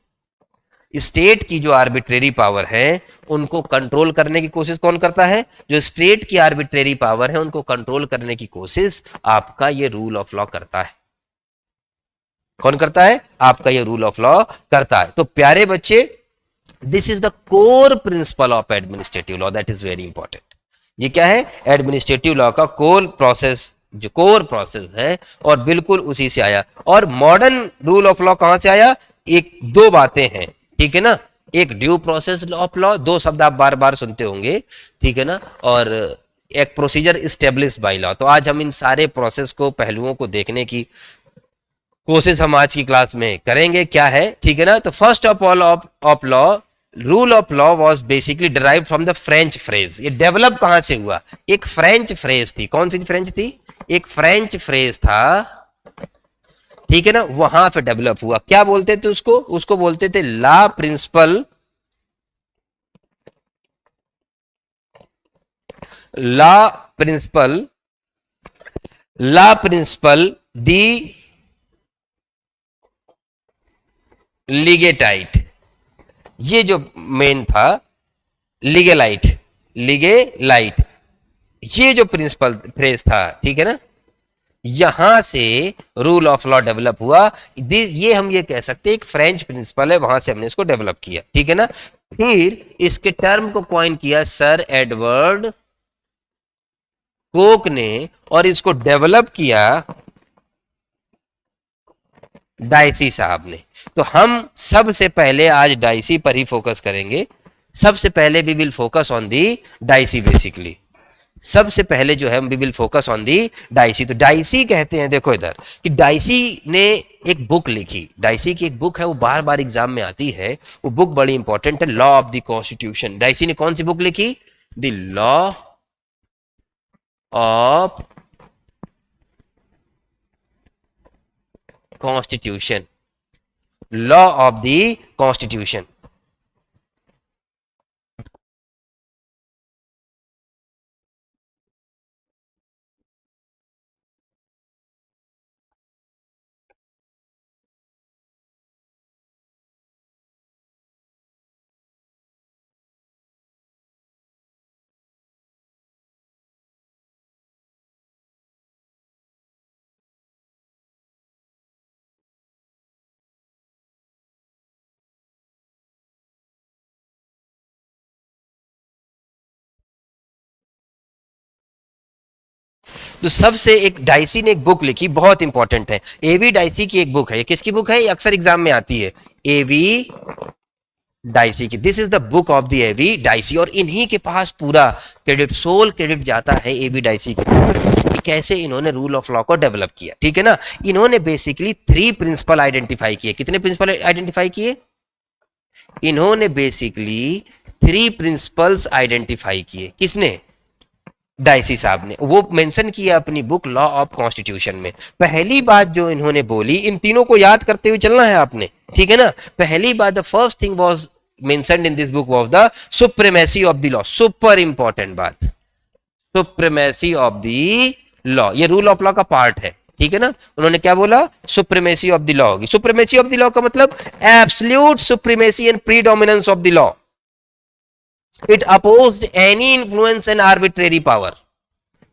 State की जो arbitrary power है उनको control करने की कोशिश कौन करता है? जो स्टेट की आर्बिट्रेरी पावर है उनको कंट्रोल करने की कोशिश आपका ये रूल ऑफ लॉ करता है। कौन करता है? आपका ये रूल ऑफ लॉ करता है। तो प्यारे बच्चे, this is the core principle of administrative law, that is very important. ये क्या है? एडमिनिस्ट्रेटिव लॉ का कोर प्रोसेस, जो कोर प्रोसेस है, और बिल्कुल उसी से आया। और मॉडर्न रूल ऑफ लॉ कहां से आया? एक दो बातें हैं। ठीक है ना। एक ड्यू प्रोसेस ऑफ लॉ, दो शब्द आप बार बार सुनते होंगे। ठीक है ना। और एक प्रोसीजर इस्टेब्लिश बाय लॉ। तो आज हम इन सारे प्रोसेस को, पहलुओं को देखने की कोशिश हम आज की क्लास में करेंगे। क्या है? ठीक है ना। तो first of all of law, rule of law was basically derive from the French phrase. ये डेवलप कहां से हुआ? एक फ्रेंच फ्रेज थी। कौन सी फ्रेंच थी? एक फ्रेंच फ्रेज था। ठीक है ना। वहां पे डेवलप हुआ। क्या बोलते थे उसको? उसको बोलते थे लॉ प्रिंसिपल, लॉ प्रिंसिपल डी लिगेटाइट। ये जो मेन था लिगेलाइट, ये जो प्रिंसिपल फ्रेज था। ठीक है ना। यहां से रूल ऑफ लॉ डेवलप हुआ। ये हम ये कह सकते हैं एक फ्रेंच प्रिंसिपल है, वहां से हमने इसको डेवलप किया। ठीक है ना। फिर इसके टर्म को कॉइन किया सर एडवर्ड कोक ने, और इसको डेवलप किया डाइसी साहब ने। तो हम सबसे पहले आज डाइसी पर ही फोकस करेंगे। सबसे पहले we will focus on the Dicey basically. सबसे पहले जो है we will focus on the Dicey. तो डाइसी कहते हैं, देखो इधर कि डाइसी ने एक बुक लिखी, डाइसी की एक बुक है, वो बार बार एग्जाम में आती है, वो बुक बड़ी इंपॉर्टेंट है, law of the constitution. Dicey ने कौन सी बुक लिखी? The law of constitution, law of the constitution. तो सबसे एक डाइसी ने एक बुक लिखी, बहुत इंपॉर्टेंट है, एवी डाइसी की एक बुक है। ये किसकी बुक है? ये अक्सर एग्जाम में आती है, एवी डाइसी की। This is the book of the AV Dicey, और इन्हीं के पास पूरा क्रेडिट, सोल क्रेडिट जाता है एवी डाइसी के पास, कैसे इन्होंने रूल ऑफ लॉ को डेवलप किया। ठीक है ना? इन्होंने बेसिकली 3 प्रिंसिपल आइडेंटिफाई किए। कितने प्रिंसिपल आइडेंटिफाई किए? इन्होंने बेसिकली 3 प्रिंसिपल्स आइडेंटिफाई किए। किसने? डाइसी साहब ने। वो मेंशन किया अपनी बुक लॉ ऑफ कॉन्स्टिट्यूशन में। पहली बात जो इन्होंने बोली, इन तीनों को याद करते हुए चलना है आपने, ठीक है ना? पहली बात, the first thing was mentioned in this book of the supremacy of the law. Super important बात, सुप्रीमेसी ऑफ द लॉ, ये रूल ऑफ लॉ का पार्ट है। ठीक है ना? उन्होंने क्या बोला? सुप्रीमेसी ऑफ द लॉ होगी। सुप्रीमेसी ऑफ द लॉ का मतलब absolute supremacy and predominance of the law. It opposed any influence and arbitrary power,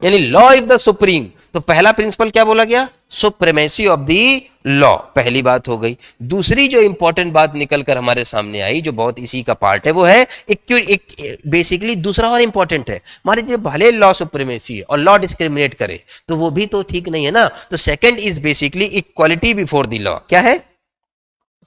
यानी लॉ इज द सुप्रीम। तो पहला प्रिंसिपल क्या बोला गया? सुप्रीमेसी ऑफ द लॉ, पहली बात हो गई। दूसरी जो इंपॉर्टेंट बात निकल कर हमारे सामने आई, जो बहुत इसी का पार्ट है, वो है एक बेसिकली दूसरा और इंपॉर्टेंट है, हमारे जो भले लॉ सुप्रीमेसी और लॉ डिस्क्रिमिनेट करे तो वो भी तो ठीक नहीं है ना। तो second is basically equality before the law. क्या है?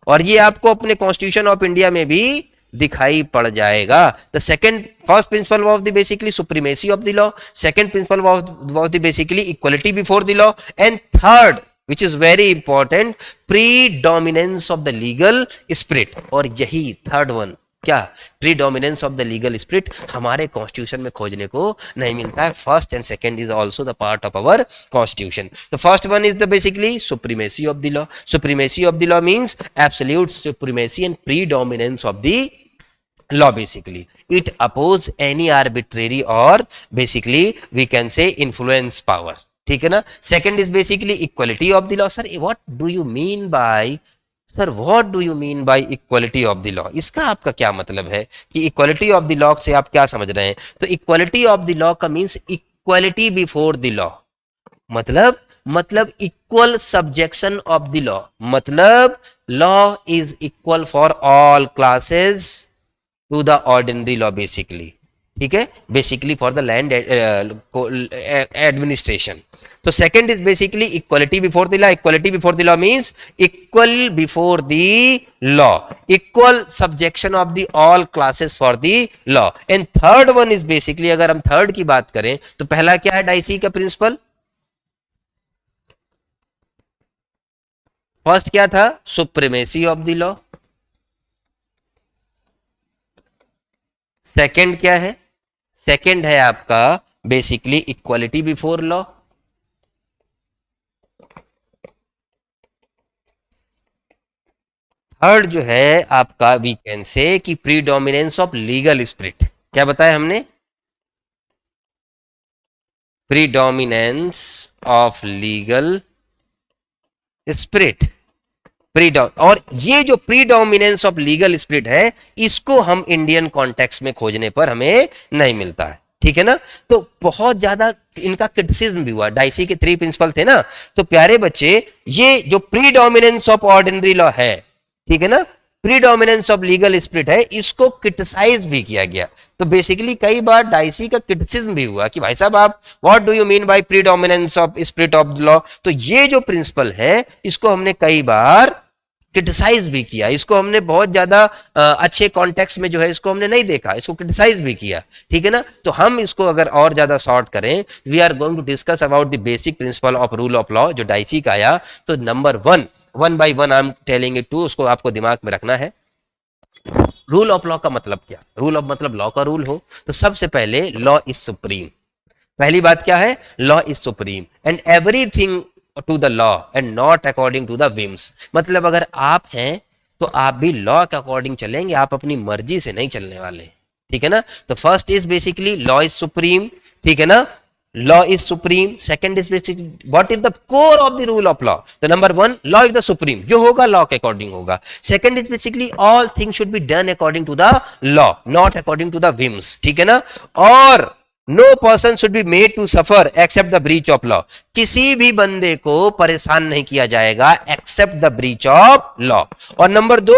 और ये आपको अपने कॉन्स्टिट्यूशन ऑफ इंडिया में भी दिखाई पड़ जाएगा। The second, first principle of the basically supremacy of the law, second principle of the basically equality before the law, and third which is very important, predominance of the legal spirit। और यही third one क्या? Predominance of the legal spirit हमारे constitution में खोजने को नहीं मिलता है। First and second is also the part of our constitution. The first one is the basically supremacy of the law. Supremacy of the law means absolute supremacy and predominance of the law। Basically it oppose any arbitrary or basically we can say influence power। ठीक है ना? Second is basically equality of the law. Sir what do you mean by, sir what do you mean by equality of the law? इसका आपका क्या मतलब है कि equality of the law से आप क्या समझ रहे हैं? तो इक्वालिटी ऑफ द लॉ का means equality before the law, मतलब equal subjection of the law, मतलब law is equal for all classes to the ordinary law basically. ठीक है? Basically for the land administration. तो second is basically equality before the law. Equality before the law means equal before the law, equal subjection of the all classes for the law. And third one is basically, अगर हम third की बात करें तो पहला क्या है dicey का प्रिंसिपल? फर्स्ट क्या था? Supremacy of the law. Second क्या है? सेकंड है आपका basically equality before law. Third जो है आपका वी कैन से कि प्रीडोमिनेंस ऑफ लीगल स्पिरिट। क्या बताया हमने? Predominance of legal spirit. और ये जो प्रीडोमिनेंस ऑफ लीगल स्पिरिट है, इसको हम इंडियन कॉन्टेक्स्ट में खोजने पर हमें नहीं मिलता है। ठीक है ना? तो बहुत ज्यादा इनका क्रिटिसिज्म भी हुआ। डाइसी के 3 प्रिंसिपल थे ना, तो प्यारे बच्चे ये जो प्रीडोमिनेंस ऑफ ऑर्डिनरी लॉ है, ठीक है ना, प्रीडोमिनेंस ऑफ लीगल स्पिरिट है, इसको क्रिटिसाइज भी किया गया। तो बेसिकली कई बार डाइसी का क्रिटिसिज्म भी हुआ कि भाई साहब आप what do you mean by predominance of spirit of the law. तो ये जो प्रिंसिपल है इसको हमने कई बार क्रिटिसाइज भी किया, इसको हमने बहुत ज्यादा अच्छे कॉन्टेक्स्ट में जो है इसको हमने नहीं देखा, इसको क्रिटिसाइज भी किया, ठीक है ना। तो हम इसको अगर और ज्यादा शॉर्ट करें, we are going to discuss about the basic principle of rule of law, जो डाइसी का आया। तो number 1 by 1 I am telling it to, उसको आपको दिमाग में रखना है। रूल ऑफ लॉ का मतलब क्या? रूल ऑफ मतलब लॉ का रूल हो। तो सबसे पहले लॉ इज सुप्रीम। पहली बात क्या है? Law is supreme and everything to the law and not according to the whims. मतलब अगर आप हैं तो आप भी लॉ के अकॉर्डिंग चलेंगे, आप अपनी मर्जी से नहीं चलने वाले, ठीक है ना। तो first is basically law is supreme, ठीक है ना, law is supreme. Second is basically what is the core of the rule of law. तो number 1 law is the supreme, जो होगा लॉ के अकॉर्डिंग होगा। Second is basically all things should be done according to the law, not according to the whims, ठीक है ना। और no person should be made to suffer except the breach of law, किसी भी बंदे को परेशान नहीं किया जाएगा except the breach of law. और number 2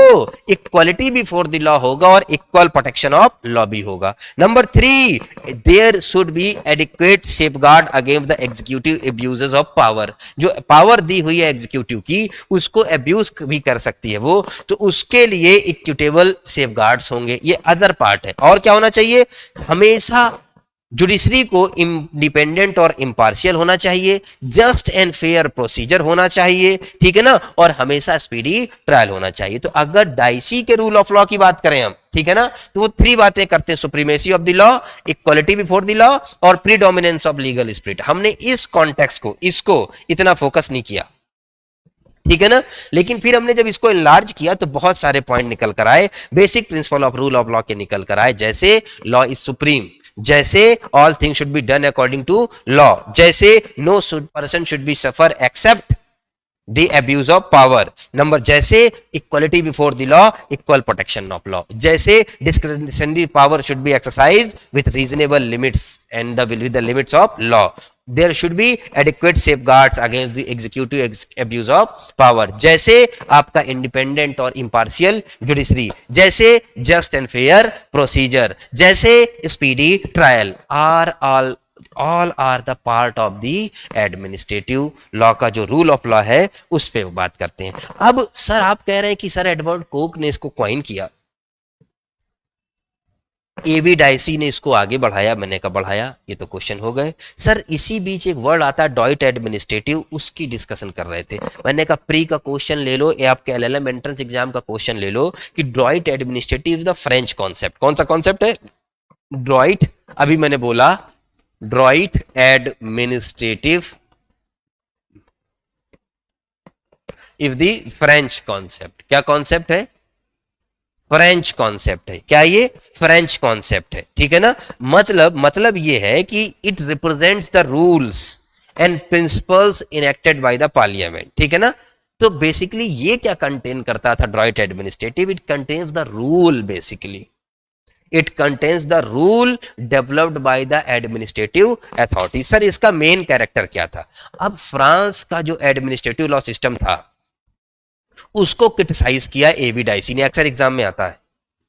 equality before the law होगा और इक्वल प्रोटेक्शन ऑफ लॉ भी होगा। Number 3 there should be adequate safeguard against the executive abuses of power, जो पावर दी हुई है एग्जीक्यूटिव की उसको अब्यूज भी कर सकती है वो, तो उसके लिए इक्विटेबल सेफगार्ड्स होंगे, ये अदर पार्ट है। और क्या होना चाहिए? हमेशा जुडिशरी को इंडिपेंडेंट और इंपार्शियल होना चाहिए, जस्ट एंड फेयर प्रोसीजर होना चाहिए, ठीक है ना, और हमेशा स्पीडी ट्रायल होना चाहिए। तो अगर डाइसी के रूल ऑफ लॉ की बात करें हम, ठीक है ना, तो वो 3 बातें करते हैं, supremacy of the law, equality before the law और प्रीडोमिनेंस ऑफ लीगल स्पिरिट। हमने इस कॉन्टेक्स्ट को, इसको इतना फोकस नहीं किया, ठीक है ना। लेकिन फिर हमने जब इसको इनलार्ज किया तो बहुत सारे पॉइंट निकल कर आए, basic principle of rule of law के निकल कर आए, जैसे लॉ इज सुप्रीम, जैसे all things should be done according to law, जैसे no person should be suffer except the abuse of power, number जैसे equality before the law, equal protection of law, जैसे discretionary power should be exercise with reasonable limits and with the limits of law, there should be adequate safeguards against the executive abuse of power, जैसे आपका independent और impartial judiciary, जैसे just and fair procedure, जैसे speedy trial, all are the part of the administrative law का जो rule of law है उस पे बात करते हैं। अब सर आप कह रहे हैं कि सर एडवर्ड कोक ने इसको क्वाइन किया, एबी डाइसी ने इसको आगे बढ़ाया, मैंने कहा बढ़ाया, ये तो क्वेश्चन हो गए। सर इसी बीच एक वर्ड आता है डॉइट एडमिनिस्ट्रेटिव, उसकी डिस्कशन कर रहे थे। मैंने कहा प्री का क्वेश्चन ले लो या आपके एलएलएम एंट्रेंस एग्जाम का क्वेश्चन ले लो कि डॉइट administrative is the French concept. कौन सा कॉन्सेप्ट है? डॉइट, अभी मैंने बोला डॉइट administrative if the French concept. क्या कॉन्सेप्ट है? फ्रेंच कॉन्सेप्ट है। क्या ये? फ्रेंच कॉन्सेप्ट है, ठीक है ना। मतलब ये है कि it represents the rules and principles enacted by the parliament, ठीक है ना। तो बेसिकली ये क्या कंटेन करता था डॉइट administrative? It contains the rule, basically it contains the rule developed by the administrative authority. Sir इसका मेन कैरेक्टर क्या था? अब फ्रांस का जो एडमिनिस्ट्रेटिव लॉ सिस्टम था उसको क्रिटिसाइज किया एबी डाइसी ने, अक्सर एग्जाम में आता है,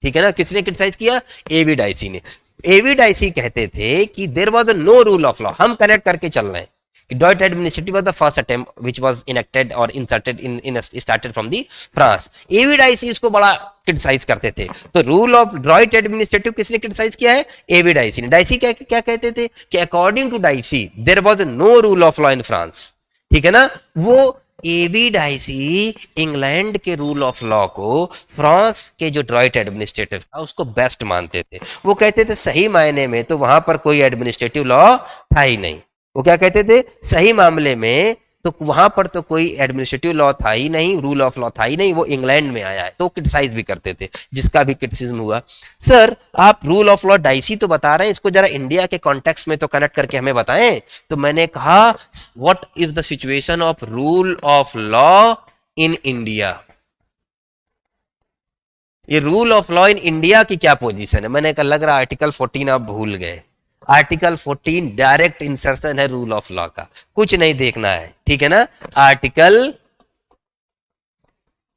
ठीक है ना। किसने क्रिटिसाइज किया? एबी डाइसी ने। एबी डाइसी कहते थे कि there was no rule of law, हम कनेक्ट करके चल रहे हैं कि डॉइट administrative was the first attempt which was enacted और inserted in started from the France. AB Dicey इसको बड़ा क्रिटिसाइज करते थे। तो रूल ऑफ डॉइट एडमिनिस्ट्रेटिव किसने क्रिटिसाइज किया है? एबी डाइसी ने। डाइसी क्या कहते थे कि according to Dicey there was no rule of law in France, ठीक है ना। वो एबी डाइसी इंग्लैंड के रूल ऑफ लॉ को फ्रांस के जो डॉइट एडमिनिस्ट्रेटिव था उसको बेस्ट मानते थे। वो कहते थे सही मायने में तो वहां पर कोई एडमिनिस्ट्रेटिव लॉ था ही नहीं। वो क्या कहते थे? सही मामले में तो वहां पर तो कोई एडमिनिस्ट्रेटिव लॉ था ही नहीं, रूल ऑफ लॉ था ही नहीं, वो इंग्लैंड में आया है। तो क्रिटिसाइज भी करते थे, जिसका भी क्रिटिसिज्म हुआ। सर आप रूल ऑफ लॉ डाइसी तो बता रहे हैं, इसको जरा इंडिया के कॉन्टेक्स्ट में तो कनेक्ट करके हमें बताएं। तो मैंने कहा what is the situation of rule of law in India? ये rule of law in India की क्या पोजीशन है? मैंने कहा लग रहा आर्टिकल 14 आप भूल गए। आर्टिकल 14 डायरेक्ट इंसर्शन है रूल ऑफ लॉ का, कुछ नहीं देखना है, ठीक है ना। आर्टिकल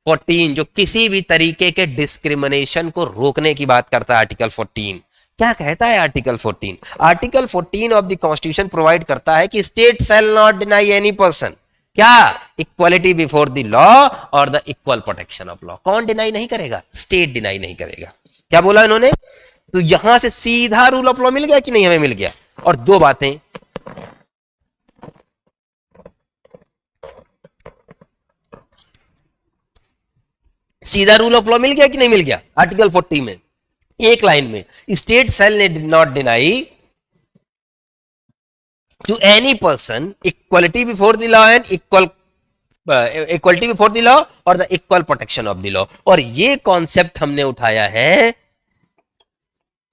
14 जो किसी भी तरीके के डिस्क्रिमिनेशन को रोकने की बात करता है। आर्टिकल 14 क्या कहता है? Article 14 of the constitution provide करता है कि state shall not deny any person क्या? इक्वालिटी बिफोर द लॉ और the equal protection of law. कौन डिनाई नहीं करेगा? स्टेट डिनाई नहीं करेगा। क्या बोला इन्होंने? तो यहां से सीधा रूल ऑफ लॉ मिल गया कि नहीं? हमें मिल गया। और दो बातें, सीधा रूल ऑफ लॉ मिल गया कि नहीं मिल गया? आर्टिकल 40 में एक लाइन में, state shall not deny to any person equality before the law and equality before the law और the equal protection of the law. और ये कॉन्सेप्ट हमने उठाया है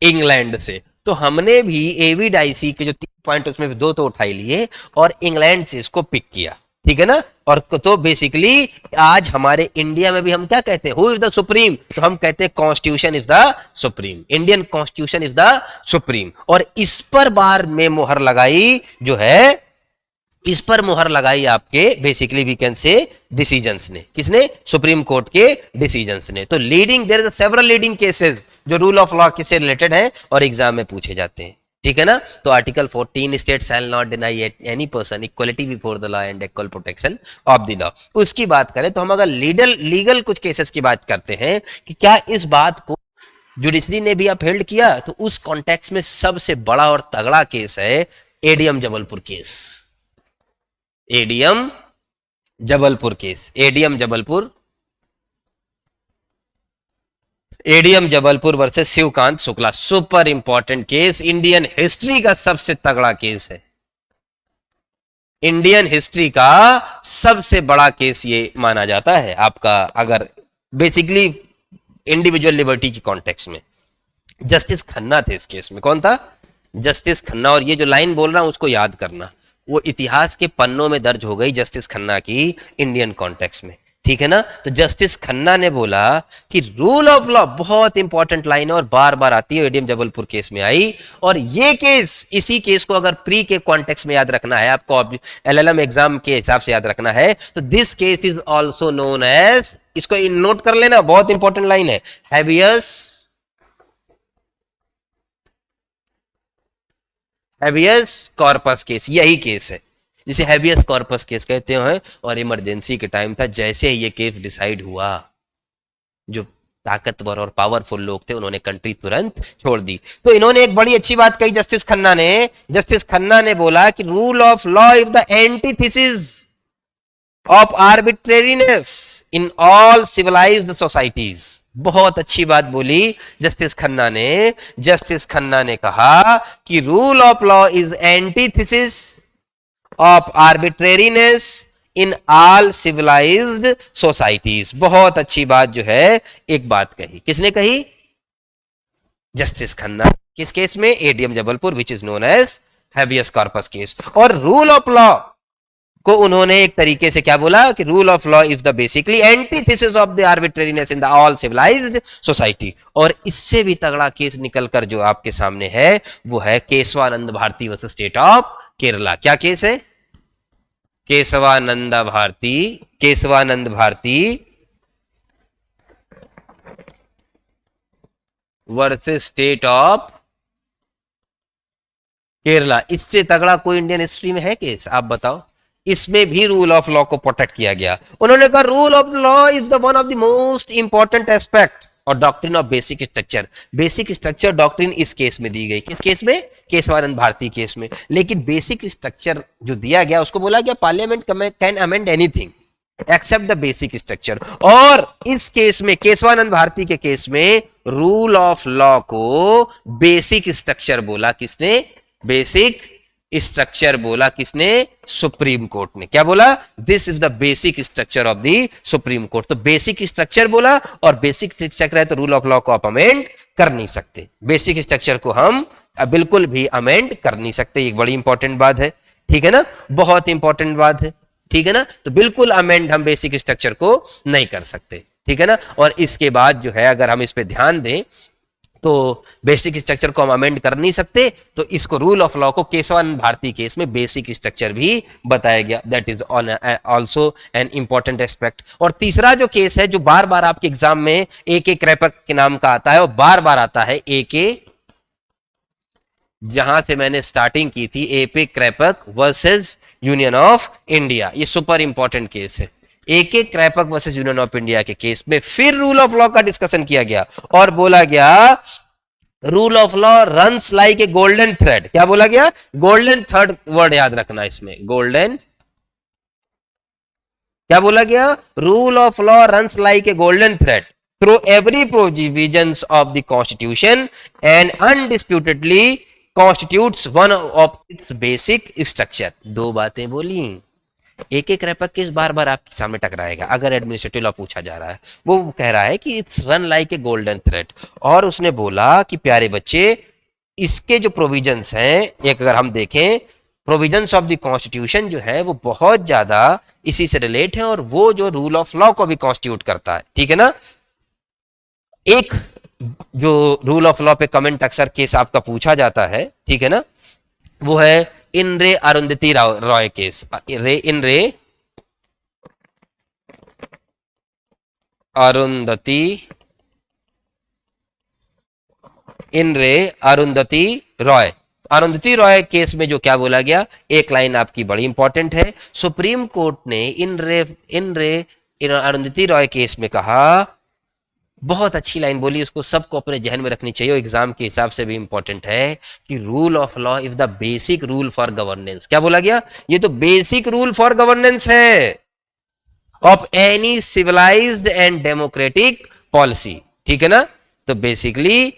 इंग्लैंड से। तो हमने भी एवी डाइसी के जो 3 पॉइंट उसमें 2 तो उठाई लिए और इंग्लैंड से इसको पिक किया, ठीक है ना। और तो बेसिकली आज हमारे इंडिया में भी हम क्या कहते हैं? Who is the supreme? तो हम कहते हैं constitution is the supreme, Indian constitution is the supreme. और इस पर बार में मुहर लगाई जो है, इस पर मुहर लगाई आपके basically we can say decisions ने। किसने? सुप्रीम कोर्ट के डिसीजंस ने। तो leading, there is several leading cases जो रूल ऑफ लॉ से रिलेटेड है और एग्जाम में पूछे जाते हैं, ठीक है ना। तो article 14 state shall not deny any person equality before the law and equal protection of the law. उसकी बात करें तो हम अगर लीगल कुछ केसेस की बात करते हैं कि क्या इस बात को जुडिशरी ने भी अपहेल्ड किया, तो उस कॉन्टेक्स्ट में सबसे बड़ा और तगड़ा केस है ADM Jabalpur case. ADM Jabalpur case, ADM Jabalpur versus Shivkant Shukla. Super important case, Indian history का सबसे तगड़ा केस है, इंडियन हिस्ट्री का सबसे बड़ा केस ये माना जाता है आपका, अगर बेसिकली इंडिविजुअल लिबर्टी की कॉन्टेक्स्ट में। जस्टिस खन्ना थे इस केस में। कौन था? जस्टिस खन्ना। और ये जो लाइन बोल रहा हूं उसको याद करना, वो इतिहास के पन्नों में दर्ज हो गई जस्टिस खन्ना की इंडियन कॉन्टेक्स्ट में, ठीक है ना। तो जस्टिस खन्ना ने बोला कि रूल ऑफ लॉ, बहुत इंपॉर्टेंट लाइन है और बार बार आती है, एडीएम जबलपुर केस में आई। और ये केस, इसी केस को अगर प्री के कॉन्टेक्स्ट में याद रखना है आपको, एलएलएम एग्जाम के हिसाब से याद रखना है, तो this case is also known as, इसको नोट कर लेना, बहुत इंपॉर्टेंट लाइन है, हैबियस कॉर्पस केस। यही केस है जिसे हैबियस कॉर्पस केस कहते हैं। और इमरजेंसी के टाइम था, जैसे ही ये केस डिसाइड हुआ, जो ताकतवर और पावरफुल लोग थे उन्होंने कंट्री तुरंत छोड़ दी। तो इन्होंने एक बड़ी अच्छी बात कही जस्टिस खन्ना ने बोला कि rule of law is the antithesis of arbitrariness in all civilised societies. बहुत अच्छी बात बोली जस्टिस खन्ना ने कहा कि rule of law is antithesis of arbitrariness in all civilised societies. बहुत अच्छी बात जो है, एक बात कही, किसने कही? जस्टिस खन्ना। किस केस में? ADM Jabalpur, which is known as habeas corpus case. और रूल ऑफ लॉ को उन्होंने एक तरीके से क्या बोला कि rule of law is the basically antithesis of the arbitrariness in the all civilised society. और इससे भी तगड़ा केस निकलकर जो आपके सामने है वो है Kesavananda Bharati versus state of Kerala. क्या केस है? Kesavananda Bharati versus state of Kerala. इससे तगड़ा कोई इंडियन हिस्ट्री में है केस? आप बताओ। इसमें भी रूल ऑफ लॉ को प्रोटेक्ट किया गया। उन्होंने कहा rule of law is the one of the most important aspect और doctrine of basic structure. Basic structure doctrine इस केस में दी गई। किस केस में? केशवानंद भारती केस में। लेकिन बेसिक स्ट्रक्चर जो दिया गया उसको बोला गया parliament can amend anything accept the basic structure. और इस केस में, केशवानंद भारती के केस में, रूल ऑफ लॉ को बेसिक स्ट्रक्चर बोला। किसने? बेसिक स्ट्रक्चर बोला। किसने? सुप्रीम कोर्ट ने। क्या बोला? This is the basic structure of the supreme court. तो बेसिक स्ट्रक्चर बोला, और बेसिक स्ट्रक्चर है तो रूल ऑफ लॉ को आप अमेंड कर नहीं सकते। बेसिक स्ट्रक्चर को हम बिल्कुल भी अमेंड कर नहीं सकते। एक बड़ी इंपॉर्टेंट बात है, ठीक है ना, बहुत इंपॉर्टेंट बात है, ठीक है ना। तो बिल्कुल अमेंड हम बेसिक स्ट्रक्चर को नहीं कर सकते, ठीक है ना। और इसके बाद जो है, अगर हम इस पे ध्यान दें तो बेसिक स्ट्रक्चर को हम अमेंड कर नहीं सकते, तो इसको रूल ऑफ लॉ को केशवानंद भारती केस में बेसिक स्ट्रक्चर भी बताया गया। That is also an important aspect. और तीसरा जो केस है जो बार बार आपके एग्जाम में ए के क्रैपक के नाम का आता है और बार बार आता है, ए के जहां से मैंने स्टार्टिंग की थी, एपे क्रैपक वर्सेस यूनियन ऑफ इंडिया। ये सुपर इंपॉर्टेंट केस है। एके क्रैपक वर्सेस यूनियन ऑफ इंडिया के केस में फिर रूल ऑफ लॉ का डिस्कशन किया गया और बोला गया rule of law runs like a golden thread. क्या बोला गया? गोल्डन थ्रेड, वर्ड याद रखना इसमें, गोल्डन। क्या बोला गया? Rule of law runs like a golden thread through every provisions of the constitution and undisputedly constitutes one of its basic structure। दो बातें बोली। एक एक रैपक केस बार बार आपके सामने टकराएगा अगर एडमिनिस्ट्रेटिव लॉ पूछा जा रहा है। वो कह रहा है कि it's run like a golden thread, और उसने बोला कि प्यारे बच्चे इसके जो प्रोविजंस हैं, एक अगर हम देखें प्रोविजंस ऑफ द कॉन्स्टिट्यूशन जो है वो बहुत ज्यादा इसी से रिलेट है और वो जो रूल ऑफ लॉ को भी कॉन्स्टिट्यूट करता है। ठीक है ना? एक जो रूल ऑफ लॉ पे कमेंट अक्सर केस आपका पूछा जाता है, ठीक है ना, वो है इन रे अरुंधति रॉय केस। इन रे अरुंधति, इन रे अरुंधति रॉय। अरुंधति रॉय केस में जो क्या बोला गया, एक लाइन आपकी बड़ी इंपॉर्टेंट है। सुप्रीम कोर्ट ने इन रे अरुंधति रॉय केस में कहा, बहुत अच्छी लाइन बोली, उसको सबको अपने जहन में रखनी चाहिए, एग्जाम के हिसाब से भी इंपॉर्टेंट है कि rule of law is the basic rule for governance. क्या बोला गया? ये तो बेसिक रूल फॉर गवर्नेंस है of any civilised and democratic policy. ठीक है ना? तो बेसिकली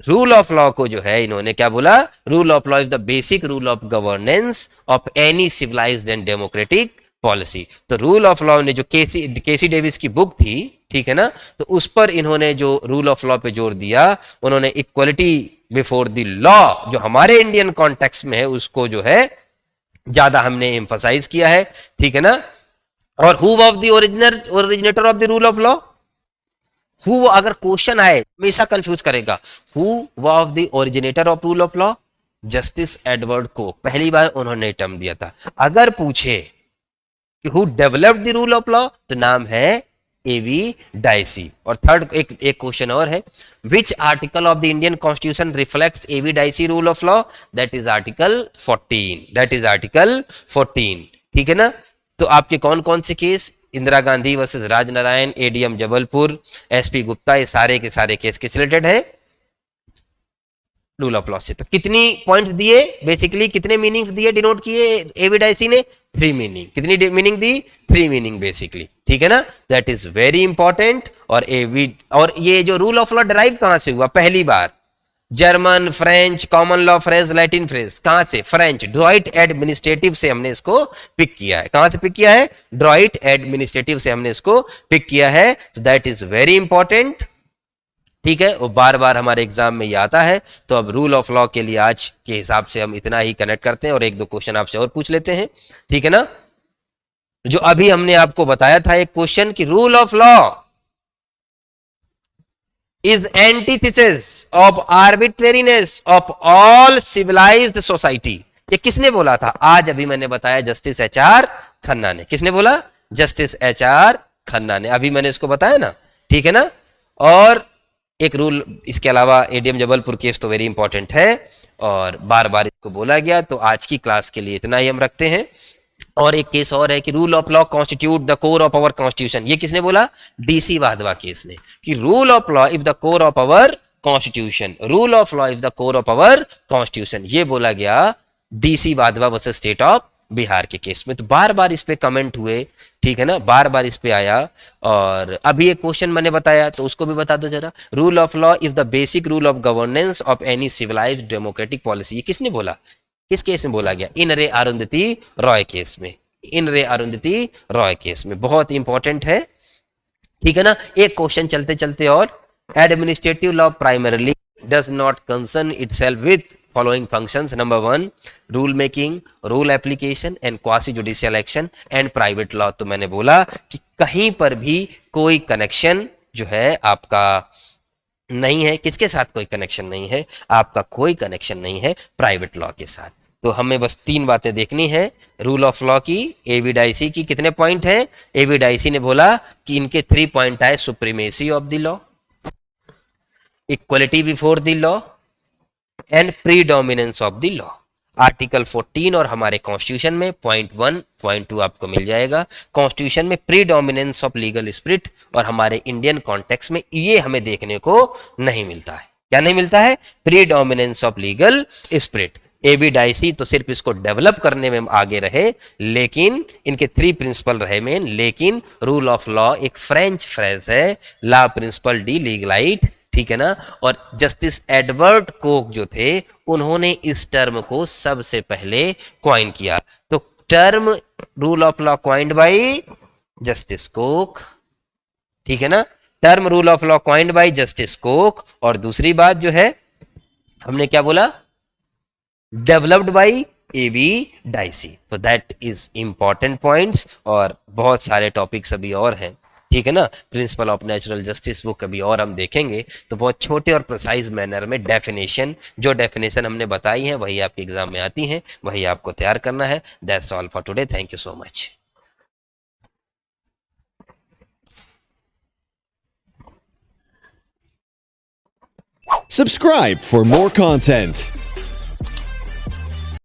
रूल ऑफ लॉ को जो है इन्होंने क्या बोला? Rule of law is the basic rule of governance of any civilised and democratic policy. तो रूल ऑफ लॉ ने जो केसी डेविस की बुक थी, ठीक है ना, तो उस पर इन्होंने जो रूल ऑफ लॉ पे जोर दिया, उन्होंने इक्वलिटी बिफोर द लॉ जो हमारे इंडियन कॉन्टेक्स्ट में है उसको जो है ज्यादा हमने एम्फसाइज किया है। ठीक है ना? और who was the originator of the rule of law? Who अगर क्वेश्चन आए हमेशा कंफ्यूज करेगा। Who was the originator of rule of law? Justice Edward Coke, पहली बार उन्होंने टर्म दिया था। अगर पूछे कि who developed the rule of law, तो नाम है एवी डाइसी। और थर्ड एक क्वेश्चन और है, which article of the Indian constitution reflects A V Dicey rule of law? That is article 14। That is article 14। ठीक है ना? तो आपके कौन कौन से case, Indira Gandhi versus Rajnarayan, ADM Jabalpur, SP Gupta, ये सारे के सारे केस किस रिलेटेड है? रूल ऑफ लॉ से। तो कितनी पॉइंट दिए, बेसिकली कितने मीनिंग दिए, डिनोट किए एवीडाइसी ने? 3 मीनिंग। कितनी मीनिंग दी? 3 मीनिंग बेसिकली। ठीक है ना? That is very important. और ये जो रूल ऑफ लॉ डिराइव कहां से हुआ? पहली बार German, French, common law phrase, Latin phrase. कहां से? फ्रेंच ड्रॉइट एडमिनिस्ट्रेटिव से हमने इसको पिक किया है। कहां से पिक किया है? ड्रॉइट एडमिनिस्ट्रेटिव से हमने इसको पिक किया है। That is very important. ठीक है? वो बार बार हमारे एग्जाम में ये आता है। तो अब रूल ऑफ लॉ के लिए आज के हिसाब से हम इतना ही कनेक्ट करते हैं और एक दो क्वेश्चन आपसे और पूछ लेते हैं। ठीक है ना? जो अभी हमने आपको बताया था एक क्वेश्चन कि rule of law is antithesis of arbitrariness of all civilised society. ये किसने बोला था? आज अभी मैंने बताया, जस्टिस एचआर खन्ना ने। किसने बोला? जस्टिस एचआर खन्ना ने। अभी मैंने इसको बताया ना। ठीक है ना? और एक रूल इसके अलावा एडीएम जबलपुर केस तो वेरी इंपॉर्टेंट है और बार बार इसको बोला गया। तो आज की क्लास के लिए इतना ही हम रखते हैं। और एक केस और है कि rule of law constitute the core of our constitution. ये किसने बोला? डीसी वाधवा केस ने, कि rule of law is the core of our constitution. Rule of law is the core of our constitution, ये बोला गया D C Wadhwa versus state of Bihar के case में। तो बार बार इस पे कमेंट हुए। ठीक है ना? बार बार इस पे आया। और अभी एक क्वेश्चन मैंने बताया तो उसको भी बता दो जरा। Rule of law is the basic rule of governance of any civilised democratic policy. ये किसने बोला? किस केस में बोला गया? इन रे अरुंधति रॉय केस में। इन रे अरुंधति रॉय केस में। बहुत इंपॉर्टेंट है। ठीक है ना? एक क्वेश्चन चलते चलते और, administrative law primarily does not concern itself with following functions. Number 1, rule making, rule application and quasi judicial action and private law। तो मैंने बोला कि कहीं पर भी कोई कनेक्शन जो है आपका नहीं है। किसके साथ कोई कनेक्शन नहीं है? आपका कोई कनेक्शन नहीं है प्राइवेट लॉ के साथ। तो हमें बस 3 बातें देखनी है रूल ऑफ लॉ की। एविडाइसी की कितने पॉइंट हैं? एविडाइसी ने बोला कि इनके 3 पॉइंट आए, supremacy of the law, equality before the law and predominance of the law. Article 14 और हमारे कॉन्स्टिट्यूशन में पॉइंट 1 पॉइंट 2 आपको मिल जाएगा। कॉन्स्टिट्यूशन में प्रीडोमिनेंस ऑफ लीगल स्पिरिट और हमारे इंडियन कॉन्टेक्स्ट में ये हमें देखने को नहीं मिलता है। क्या नहीं मिलता है? Predominance of legal spirit. A B Dicey तो सिर्फ इसको डेवलप करने में आगे रहे, लेकिन इनके 3 प्रिंसिपल रहे मेन। लेकिन रूल ऑफ लॉ एक फ्रेंच फ्रेज है, ला प्रिंसिपल डी लीगलाइट, ठीक है ना। और जस्टिस एडवर्ड कोक जो थे, उन्होंने इस टर्म को सबसे पहले क्वाइन किया। तो term rule of law coined by justice Coke, ठीक है ना। Term rule of law coined by justice Coke. और दूसरी बात जो है, हमने क्या बोला? Developed by A B Dicey. तो दैट इज इंपॉर्टेंट पॉइंट्स। और बहुत सारे टॉपिक्स अभी और हैं, ठीक है ना। प्रिंसिपल ऑफ नेचुरल जस्टिस वो कभी और हम देखेंगे। तो बहुत छोटे और प्रिसाइज मैनर में डेफिनेशन, जो डेफिनेशन हमने बताई है वही आपके एग्जाम में आती हैं, वही आपको तैयार करना है। That's all for today. Thank you so much. Subscribe for more content.